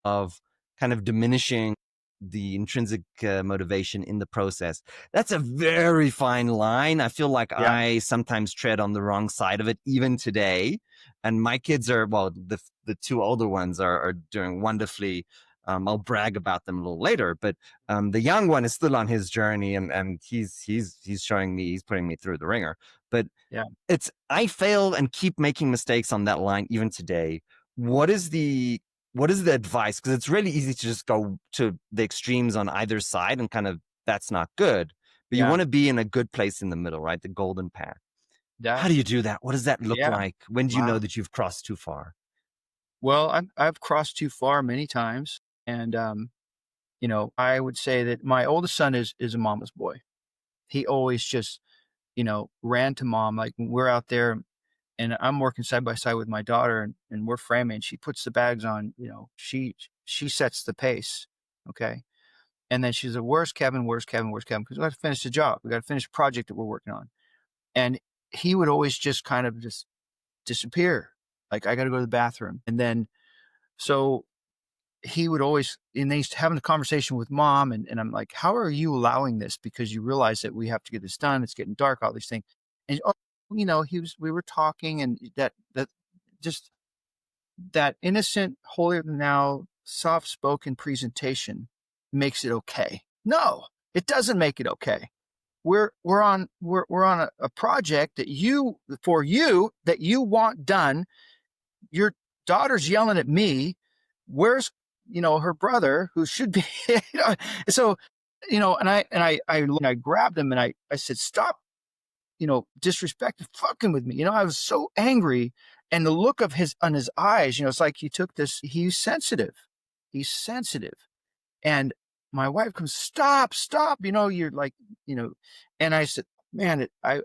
of kind of diminishing the intrinsic motivation in the process. That's a very fine line. I feel like I sometimes tread on the wrong side of it, even today. And my kids are, well, the two older ones are doing wonderfully. I'll brag about them a little later, but the young one is still on his journey, and he's showing me, he's putting me through the ringer. But I fail and keep making mistakes on that line even today. What is the advice? Because it's really easy to just go to the extremes on either side, and kind of, that's not good. But you want to be in a good place in the middle, right? The golden path. How do you do that? What does that look like? When do you know that you've crossed too far? Well, I've crossed too far many times. And, I would say that my oldest son is a mama's boy. He always just, ran to mom. Like, when we're out there and I'm working side by side with my daughter, and we're framing, she puts the bags on, she sets the pace. Okay. And then she's like, where's Kevin? Where's Kevin? Where's Kevin? Because we got to finish the job. We got to finish a project that we're working on. And he would always just kind of just disappear. Like, I got to go to the bathroom. And then, so he would always, and he's having a conversation with mom, and I'm like, how are you allowing this? Because you realize that we have to get this done. It's getting dark, all these things. And, we were talking, and that just that innocent, holier than thou, soft spoken presentation makes it okay. No, it doesn't make it okay. We're on a project that you want done. Your daughter's yelling at me. Where's, her brother, who should be, so, and I grabbed him, and I said, stop, disrespecting, fucking with me. I was so angry, and the look of on his eyes, it's like he took this, he's sensitive. And my wife comes, stop, you're like, and I said, man, I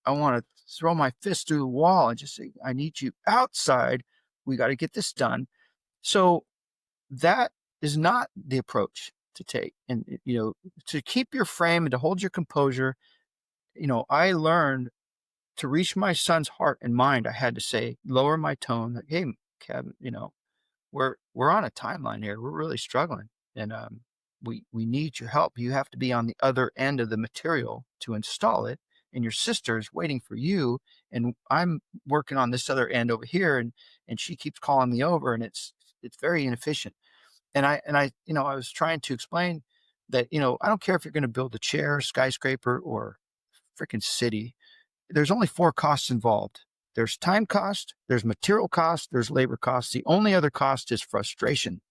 want to throw my fist through the wall and just say, I need you outside. We got to get this done. So that is not the approach to take. And, to keep your frame and to hold your composure, I learned to reach my son's heart and mind. I had to say, lower my tone, like, hey, Kevin, we're on a timeline here. We're really struggling. And we need your help. You have to be on the other end of the material to install it. And your sister's waiting for you. And I'm working on this other end over here. And she keeps calling me over, and it's very inefficient. And I was trying to explain that, I don't care if you're going to build a chair, skyscraper, or freaking city. There's only 4 costs involved. There's time cost, there's material cost, there's labor cost. The only other cost is frustration.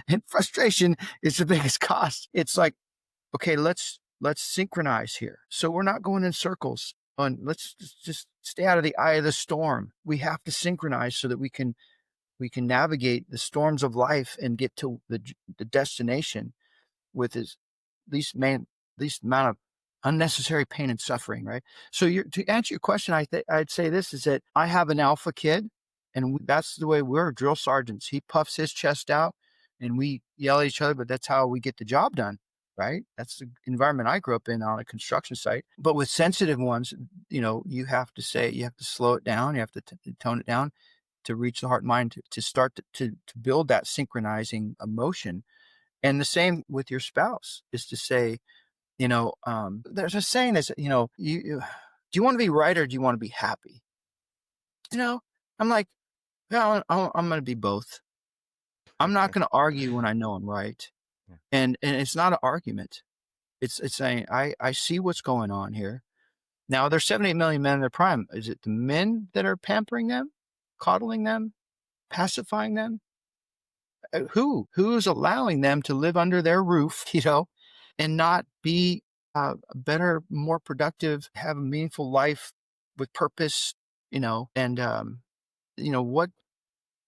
And frustration is the biggest cost. It's like, okay, let's synchronize here. So we're not going in circles. On let's just stay out of the eye of the storm. We have to synchronize so that we can navigate the storms of life and get to the destination with his least amount of unnecessary pain and suffering, right? So to answer your question, I'd say this is that I have an alpha kid, and that's the way we're drill sergeants. He puffs his chest out, and we yell at each other, but that's how we get the job done, right? That's the environment I grew up in on a construction site. But with sensitive ones, you have to slow it down, you have to tone it down to reach the heart and mind to start to build that synchronizing emotion. And the same with your spouse is to say, there's a saying that's, do you want to be right or do you want to be happy? You know, I'm like, yeah, I'm going to be both. I'm not going to argue when I know I'm right. Yeah. And it's not an argument. It's saying, I see what's going on here. Now there's 78 million men in their prime. Is it the men that are pampering them, coddling them, pacifying them? Who's allowing them to live under their roof, and not be a better, more productive, have a meaningful life with purpose, and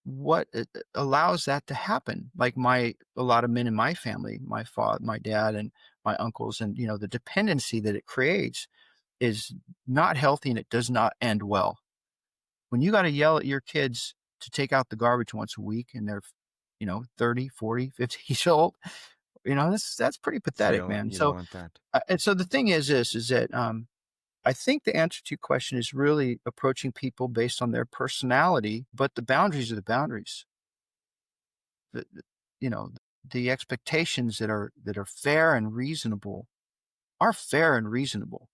what allows that to happen? Like a lot of men in my family, my father, my dad, and my uncles, and the dependency that it creates is not healthy, and it does not end well. When you got to yell at your kids to take out the garbage once a week and they're 30, 40, 50 years old, that's pretty pathetic, man. You don't So, want that. and so the thing is this, is that, I think the answer to your question is really approaching people based on their personality, but the boundaries are the boundaries. The you know, the expectations that are fair and reasonable are fair and reasonable.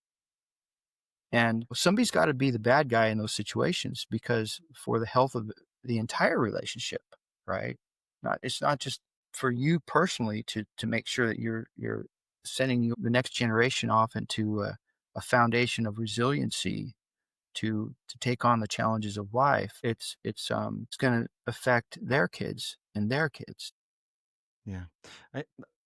And somebody's got to be the bad guy in those situations because for the health of the entire relationship, right? It's not just for you personally to make sure that you're sending the next generation off into a foundation of resiliency to take on the challenges of life. It's going to affect their kids and their kids. Yeah. I,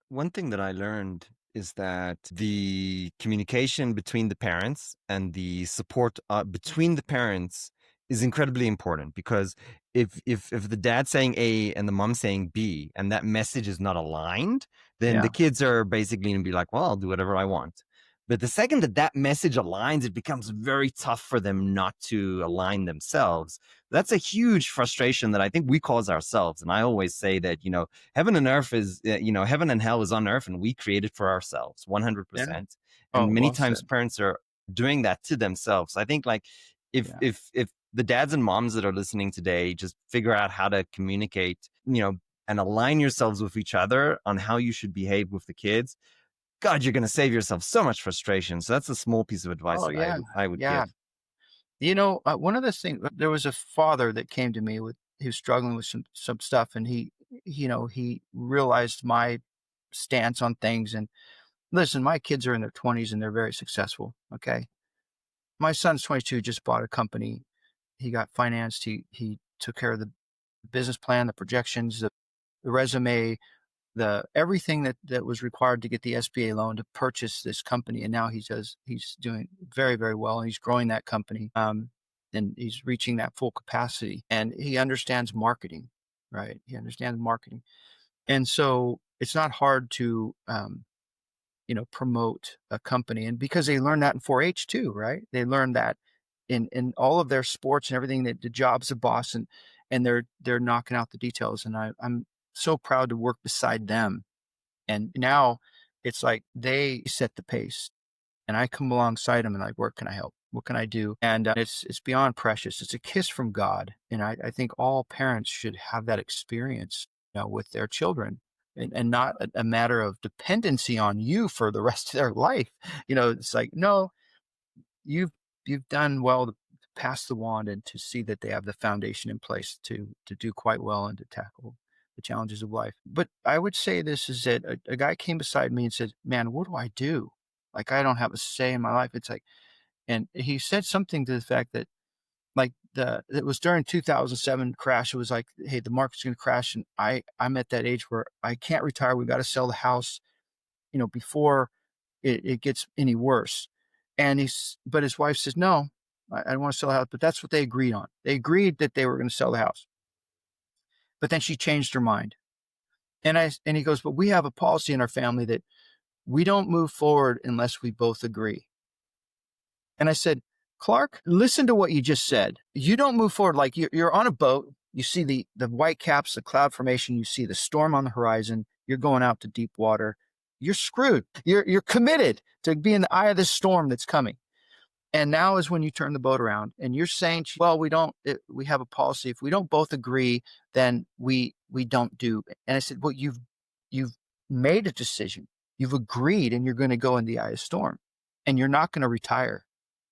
one thing that I learned is that the communication between the parents and the support between the parents is incredibly important because if the dad's saying A and the mom's saying B and that message is not aligned, then Yeah. the kids are basically going to be like, well, I'll do whatever I want. But the second that message aligns, it becomes very tough for them not to align themselves. That's a huge frustration that I think we cause ourselves. And I always say that, heaven and earth is, heaven and hell is on earth and we create it for ourselves, Yeah. 100%. Oh, And many well times said. parents are doing that to themselves. I think like if, Yeah. if the dads and moms that are listening today just figure out how to communicate, and align yourselves with each other on how you should behave with the kids, God, you're going to save yourself so much frustration. So that's a small piece of advice Oh, that yeah. I would Yeah. give. One of the things, there was a father that came to me he was struggling with some stuff, and he realized my stance on things. And listen, my kids are in their 20s and they're very successful. Okay. My son's 22, just bought a company. He got financed. He took care of the business plan, the projections, the resume, the everything that was required to get the SBA loan to purchase this company. And now he's doing very, very well. And he's growing that company. And he's reaching that full capacity, and he understands marketing, right? He understands marketing. And so it's not hard to, promote a company. And because they learn that in 4-H too, right? They learn that in all of their sports and everything, that the job's a boss, and they're knocking out the details. And I'm so proud to work beside them. And now it's like they set the pace, and I come alongside them and like, where can I help? What can I do? And it's beyond precious. It's a kiss from God. And I think all parents should have that experience, with their children, and not a matter of dependency on you for the rest of their life. It's like, no, you've you've done well to pass the wand and to see that they have the foundation in place to do quite well and to tackle the challenges of life. But I would say this is that a guy came beside me and said, "Man, what do I do? Like, I don't have a say in my life." It's like, and he said something to the fact that, like, it was during 2007 crash. It was like, hey, the market's going to crash. And I'm at that age where I can't retire. We got to sell the house, before it gets any worse. And but his wife says, no, I don't want to sell the house. But that's what they agreed on. They agreed that they were going to sell the house. But then she changed her mind. And he goes, but we have a policy in our family that we don't move forward unless we both agree. And I said, Clark, listen to what you just said. You don't move forward. Like you're on a boat. You see the white caps, the cloud formation. You see the storm on the horizon. You're going out to deep water. You're screwed. You're committed to be in the eye of this storm that's coming. And now is when you turn the boat around and you're saying, well, we have a policy. If we don't both agree, then we don't do. And I said, well, you've made a decision. You've agreed and you're going to go in the eye of storm and you're not going to retire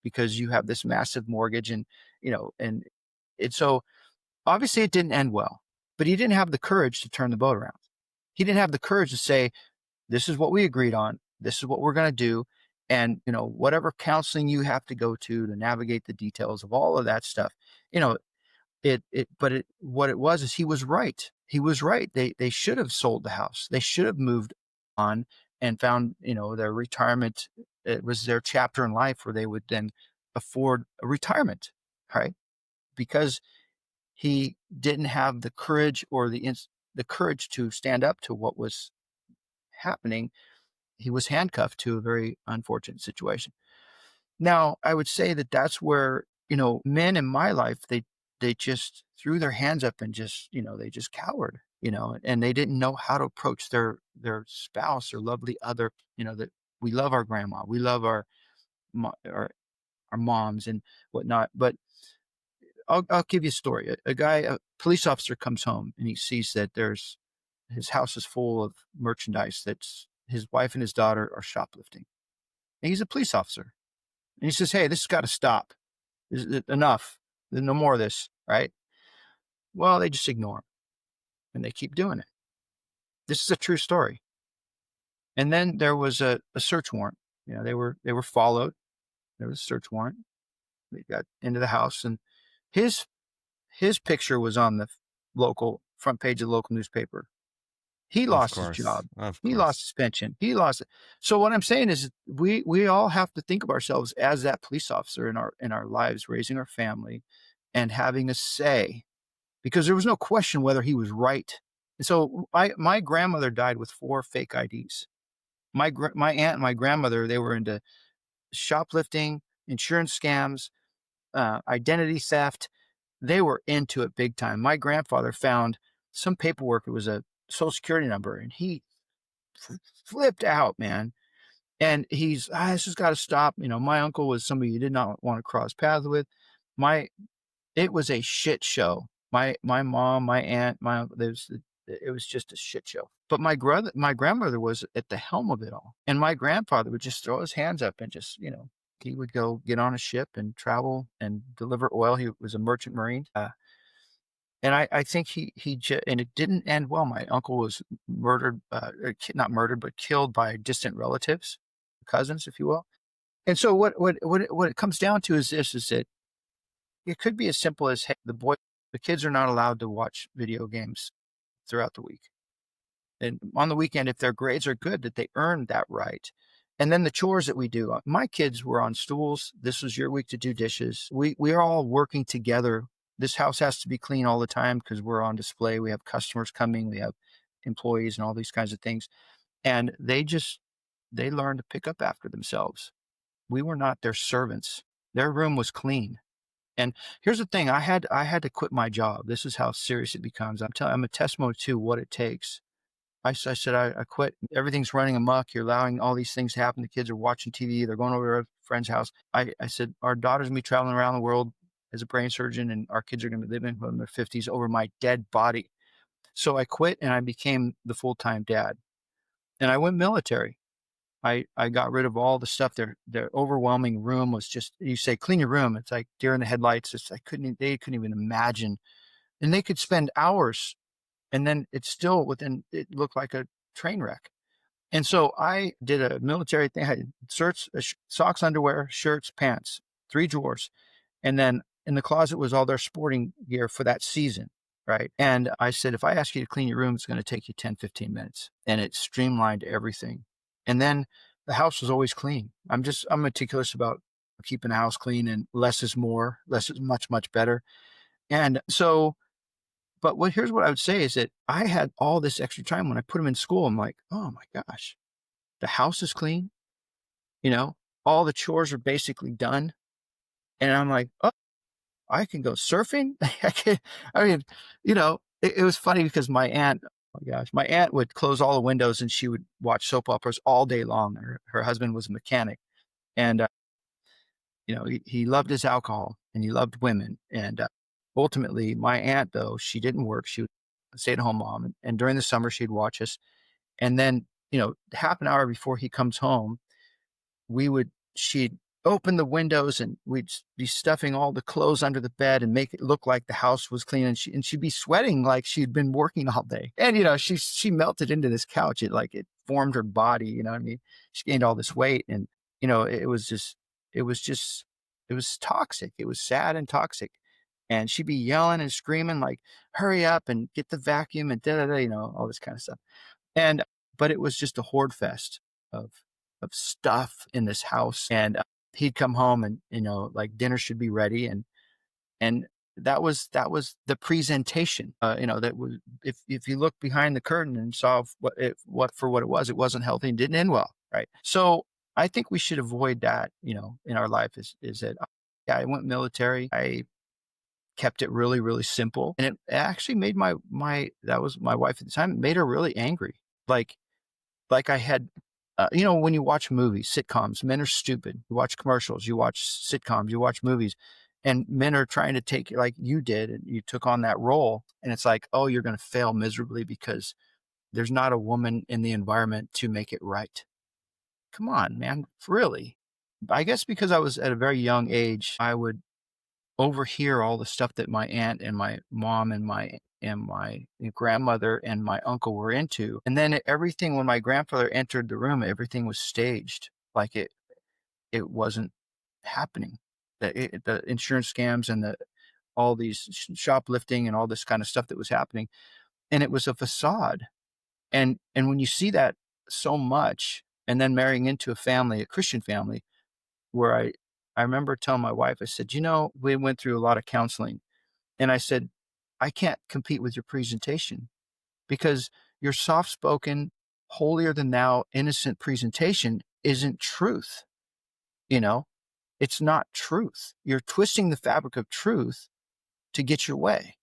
because you have this massive mortgage and so obviously it didn't end well, but he didn't have the courage to turn the boat around. He didn't have the courage to say, this is what we agreed on. This is what we're going to do. And, whatever counseling you have to go to navigate the details of all of that stuff, what it was is he was right. He was right. They should have sold the house. They should have moved on and found, their retirement. It was their chapter in life where they would then afford a retirement, right? Because he didn't have the courage or the courage to stand up to what was happening. He was handcuffed to a very unfortunate situation. Now, I would say that that's where, men in my life, they just threw their hands up and just, they just cowered, and they didn't know how to approach their spouse or lovely other, that we love our grandma, we love our moms and whatnot. But I'll give you a story. A police officer comes home and he sees that his house is full of merchandise that's his wife and his daughter are shoplifting. And he's a police officer. And he says, hey, this has got to stop. Is it enough? There's no more of this, right? Well, they just ignore him and they keep doing it. This is a true story. And then there was a search warrant. They were followed. There was a search warrant. They got into the house and his picture was on the local front page of the local newspaper. He lost his job. He lost his pension. He lost it. So what I'm saying is we all have to think of ourselves as that police officer in our lives, raising our family and having a say, because there was no question whether he was right. And so my grandmother died with 4 fake IDs. My aunt and my grandmother, they were into shoplifting, insurance scams, identity theft. They were into it big time. My grandfather found some paperwork. It was a Social Security number, and he flipped out, man. And he's, this has got to stop. My uncle was somebody you did not want to cross paths with. It was a shit show. My mom, my aunt, it was just a shit show. But my grandmother was at the helm of it all. And my grandfather would just throw his hands up and just, he would go get on a ship and travel and deliver oil. He was a merchant marine. And I think and it didn't end well. My uncle was murdered, not murdered, but killed by distant relatives, cousins, if you will. And so what it comes down to is this, is that it could be as simple as, hey, the kids are not allowed to watch video games throughout the week. And on the weekend, if their grades are good, that they earn that right. And then the chores that we do. My kids were on stools. This was your week to do dishes. We are all working together. This house has to be clean all the time because we're on display. We have customers coming. We have employees and all these kinds of things. And they learned to pick up after themselves. We were not their servants. Their room was clean. And here's the thing. I had to quit my job. This is how serious it becomes. I'm a testimony to what it takes. I said, I quit. Everything's running amok. You're allowing all these things to happen. The kids are watching TV. They're going over to a friend's house. I said, our daughter's going to be traveling around the world as a brain surgeon, and our kids are going to be living in their 50s over my dead body. So I quit and I became the full-time dad. And I went military. I got rid of all the stuff. Their overwhelming room was just, you say, clean your room. It's like deer in the headlights. They couldn't even imagine. And they could spend hours, and then it looked like a train wreck. And so I did a military thing. I had shirts, socks, underwear, shirts, pants, 3 drawers. And then in the closet was all their sporting gear for that season. Right. And I said, if I ask you to clean your room, it's going to take you 10, 15 minutes. And it streamlined everything. And then the house was always clean. I'm meticulous about keeping the house clean, and less is more, less is much, much better. And so, but here's what I would say is that I had all this extra time when I put them in school. I'm like, oh my gosh, the house is clean. You know, all the chores are basically done. And I'm like, oh, I can go surfing. I mean, it was funny because my aunt, oh my gosh, my aunt would close all the windows and she would watch soap operas all day long. Her husband was a mechanic, and, he loved his alcohol and he loved women. And ultimately, my aunt, though, she didn't work. She was a stay at home mom. And during the summer, she'd watch us. And then, half an hour before he comes home, she'd open the windows and we'd be stuffing all the clothes under the bed and make it look like the house was clean. And she'd be sweating like she'd been working all day. And, she melted into this couch. It formed her body. You know what I mean? She gained all this weight, and, it was toxic. It was sad and toxic. And she'd be yelling and screaming like, hurry up and get the vacuum and da da da, all this kind of stuff. And, but it was just a hoard fest of, stuff in this house. And he'd come home and, like dinner should be ready. And that was the presentation, that was, if you look behind the curtain and saw what it was, it wasn't healthy and didn't end well. Right. So I think we should avoid that, in our life is that, yeah, I went military. I kept it really, really simple. And it actually made that was my wife at the time, it made her really angry. Like I had, when you watch movies, sitcoms, men are stupid. You watch commercials, you watch sitcoms, you watch movies, and men are trying to take, like you did, and you took on that role. And it's like, oh, you're going to fail miserably because there's not a woman in the environment to make it right. Come on, man. Really? I guess because I was at a very young age, I would overhear all the stuff that my aunt and my mom and my grandmother and my uncle were into. And then everything, when my grandfather entered the room, everything was staged. Like it wasn't happening. The insurance scams and all these shoplifting and all this kind of stuff that was happening. And it was a facade. And when you see that so much, and then marrying into a Christian family, where I remember telling my wife, I said, we went through a lot of counseling. And I said, I can't compete with your presentation because your soft spoken, holier than thou, innocent presentation isn't truth. It's not truth. You're twisting the fabric of truth to get your way.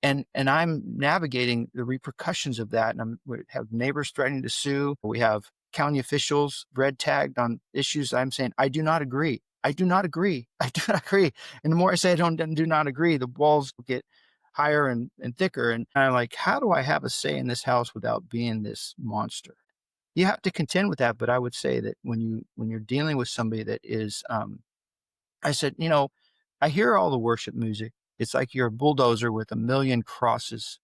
And I'm navigating the repercussions of that. And we have neighbors threatening to sue. We have county officials red tagged on issues. I'm saying, I do not agree. I do not agree. I do not agree. And the more I say I do not agree, the walls get higher and thicker. And I'm like, how do I have a say in this house without being this monster? You have to contend with that. But I would say that when you're dealing with somebody that is, I said, I hear all the worship music. It's like you're a bulldozer with a million crosses,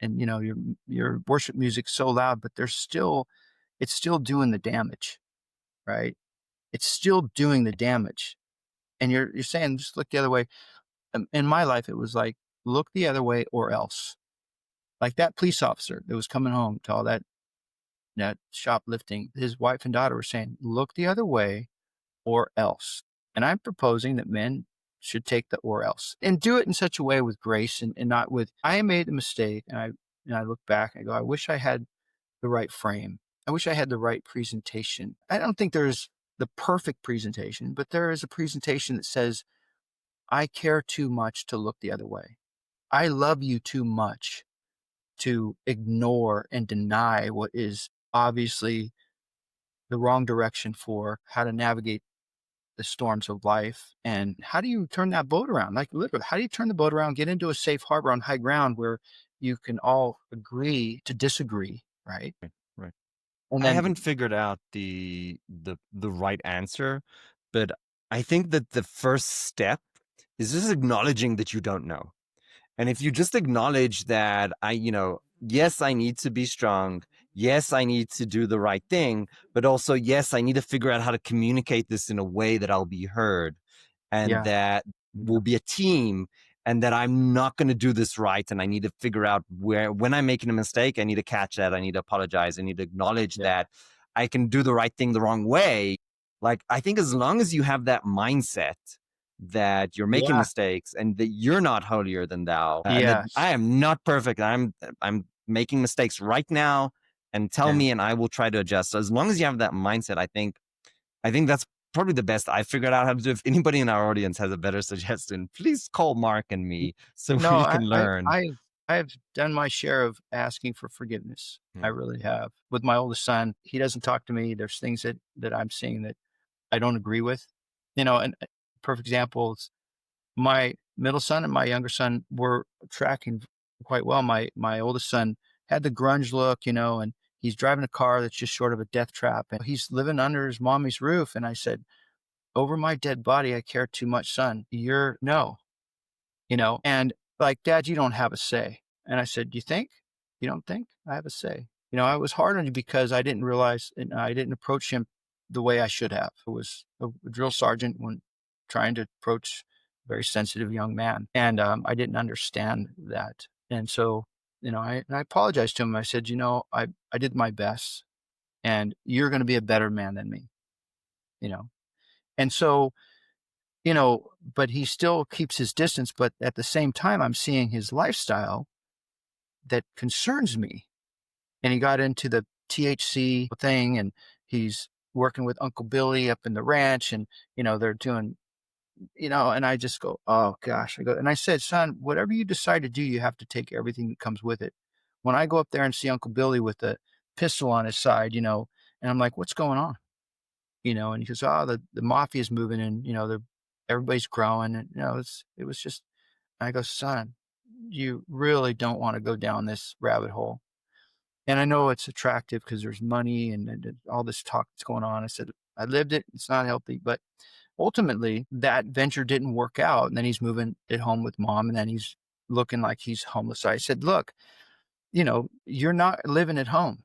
and your worship music's so loud, but it's still doing the damage, right? It's still doing the damage. And you're saying, just look the other way. In my life, it was like, look the other way or else. Like that police officer that was coming home to all that shoplifting, his wife and daughter were saying, look the other way or else. And I'm proposing that men should take the or else and do it in such a way with grace and not with, I made a mistake. And I look back and I go, I wish I had the right frame. I wish I had the right presentation. I don't think there's the perfect presentation, but there is a presentation that says, I care too much to look the other way. I love you too much to ignore and deny what is obviously the wrong direction for how to navigate the storms of life. And how do you turn that boat around? Like literally, how do you turn the boat around, get into a safe harbor on high ground where you can all agree to disagree, right? Right. And I then, haven't figured out the right answer, but I think that the first step is just acknowledging that you don't know. And if you just acknowledge that yes, I need to be strong. Yes, I need to do the right thing, but also, yes, I need to figure out how to communicate this in a way that I'll be heard, and yeah, that will be a team, and that I'm not going to do this right, and I need to figure out where, when I'm making a mistake, I need to catch that, I need to apologize, I need to acknowledge Yeah. that I can do the right thing the wrong way. Like, I think as long as you have that mindset that you're making Yeah. mistakes and that you're not holier than thou, and that I Yes. am not perfect, I'm making mistakes right now, and tell Yeah. me and I will try to adjust. So as long as you have that mindset, I think that's probably the best I figured out how to do. If anybody in our audience has a better suggestion, please call Mark and me so No, we can learn. I've done my share of asking for forgiveness. I Yeah. really have. With my oldest son, he doesn't talk to me. There's things that I'm seeing that I don't agree with. And perfect examples, my middle son and my younger son were tracking quite well. My oldest son had the grunge look, and he's driving a car that's just short of a death trap, and he's living under his mommy's roof. And I said, "Over my dead body, I care too much, son. You're no." And like, "Dad, you don't have a say." And I said, "You think? You don't think I have a say?" I was hard on you because I didn't realize and I didn't approach him the way I should have. I was a drill sergeant when trying to approach a very sensitive young man. And I didn't understand that. And so, I apologized to him. I said, I did my best and you're going to be a better man than me, you know? And so, but he still keeps his distance. But at the same time, I'm seeing his lifestyle that concerns me. And he got into the THC thing and he's working with Uncle Billy up in the ranch and, they're doing, and I just go, oh gosh, and I said, son, whatever you decide to do, you have to take everything that comes with it. When I go up there and see Uncle Billy with a pistol on his side, and I'm like, what's going on? And he goes, oh, the mafia's moving and, everybody's growing. And, it was just, I go, son, you really don't want to go down this rabbit hole. And I know it's attractive because there's money and all this talk that's going on. I said, I lived it. It's not healthy. But ultimately, that venture didn't work out. And then he's moving at home with mom. And then he's looking like he's homeless. I said, look, you're not living at home.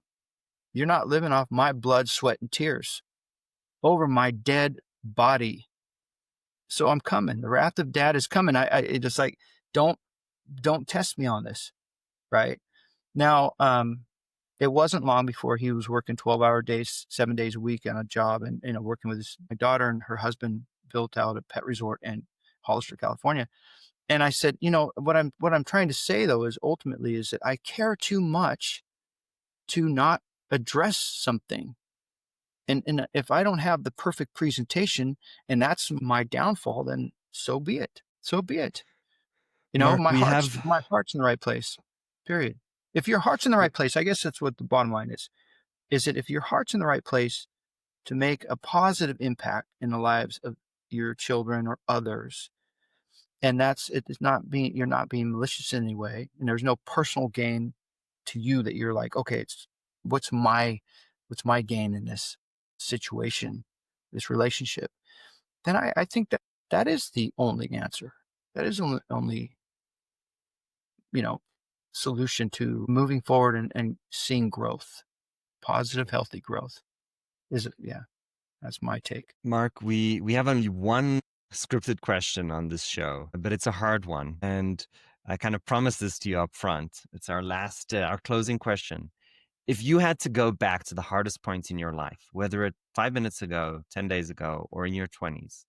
You're not living off my blood, sweat, and tears over my dead body. So I'm coming. The wrath of dad is coming. It just like, don't test me on this. Right now, it wasn't long before he was working 12-hour days, 7 days a week on a job and, working with my daughter and her husband built out a pet resort in Hollister, California. And I said, what I'm trying to say though, is ultimately is that I care too much to not address something. And if I don't have the perfect presentation and that's my downfall, then so be it. So be it. Mark, My we heart's have my heart's in the right place. Period. If your heart's in the right place, I guess that's what the bottom line is that if your heart's in the right place to make a positive impact in the lives of your children or others, and it's not being, you're not being malicious in any way, and there's no personal gain to you that you're like, okay, it's what's my gain in this situation, this relationship, then I think that is the only answer. That is only you know, solution to moving forward and seeing growth, positive, healthy growth. Is it? Yeah, that's my take. Mark, we have only one scripted question on this show, but it's a hard one, and I kind of promised this to you up front. It's our last, our closing question. If you had to go back to the hardest points in your life, whether it 5 minutes ago, 10 days ago, or in your 20s,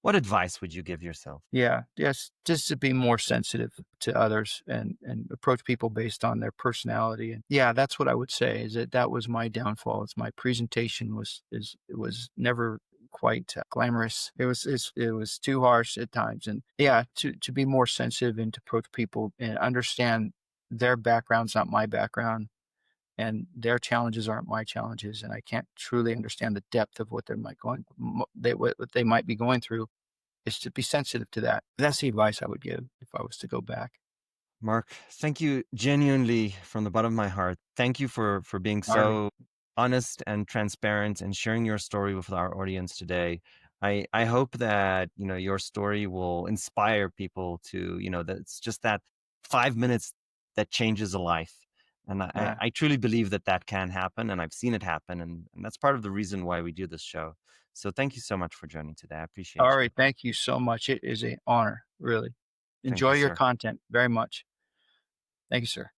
what advice would you give yourself? Yeah, yes, just to be more sensitive to others and approach people based on their personality. And yeah, that's what I would say is that was my downfall. It's my presentation it was never quite glamorous. It was too harsh at times. And yeah, to be more sensitive and to approach people and understand their background's not my background and their challenges aren't my challenges. And I can't truly understand the depth of what what they might be going through is to be sensitive to that. That's the advice I would give if I was to go back. Mark, thank you genuinely from the bottom of my heart. Thank you for being Gnarly. so honest and transparent and sharing your story with our audience today. I hope that, your story will inspire people to, that it's just that 5 minutes that changes a life. And I, Yeah. I truly believe that that can happen, and I've seen it happen, and that's part of the reason why we do this show. So thank you so much for joining today. I appreciate All you. right. Thank you so much. It is an honor, really. Thank Enjoy you, your sir. content very much. Thank you, sir.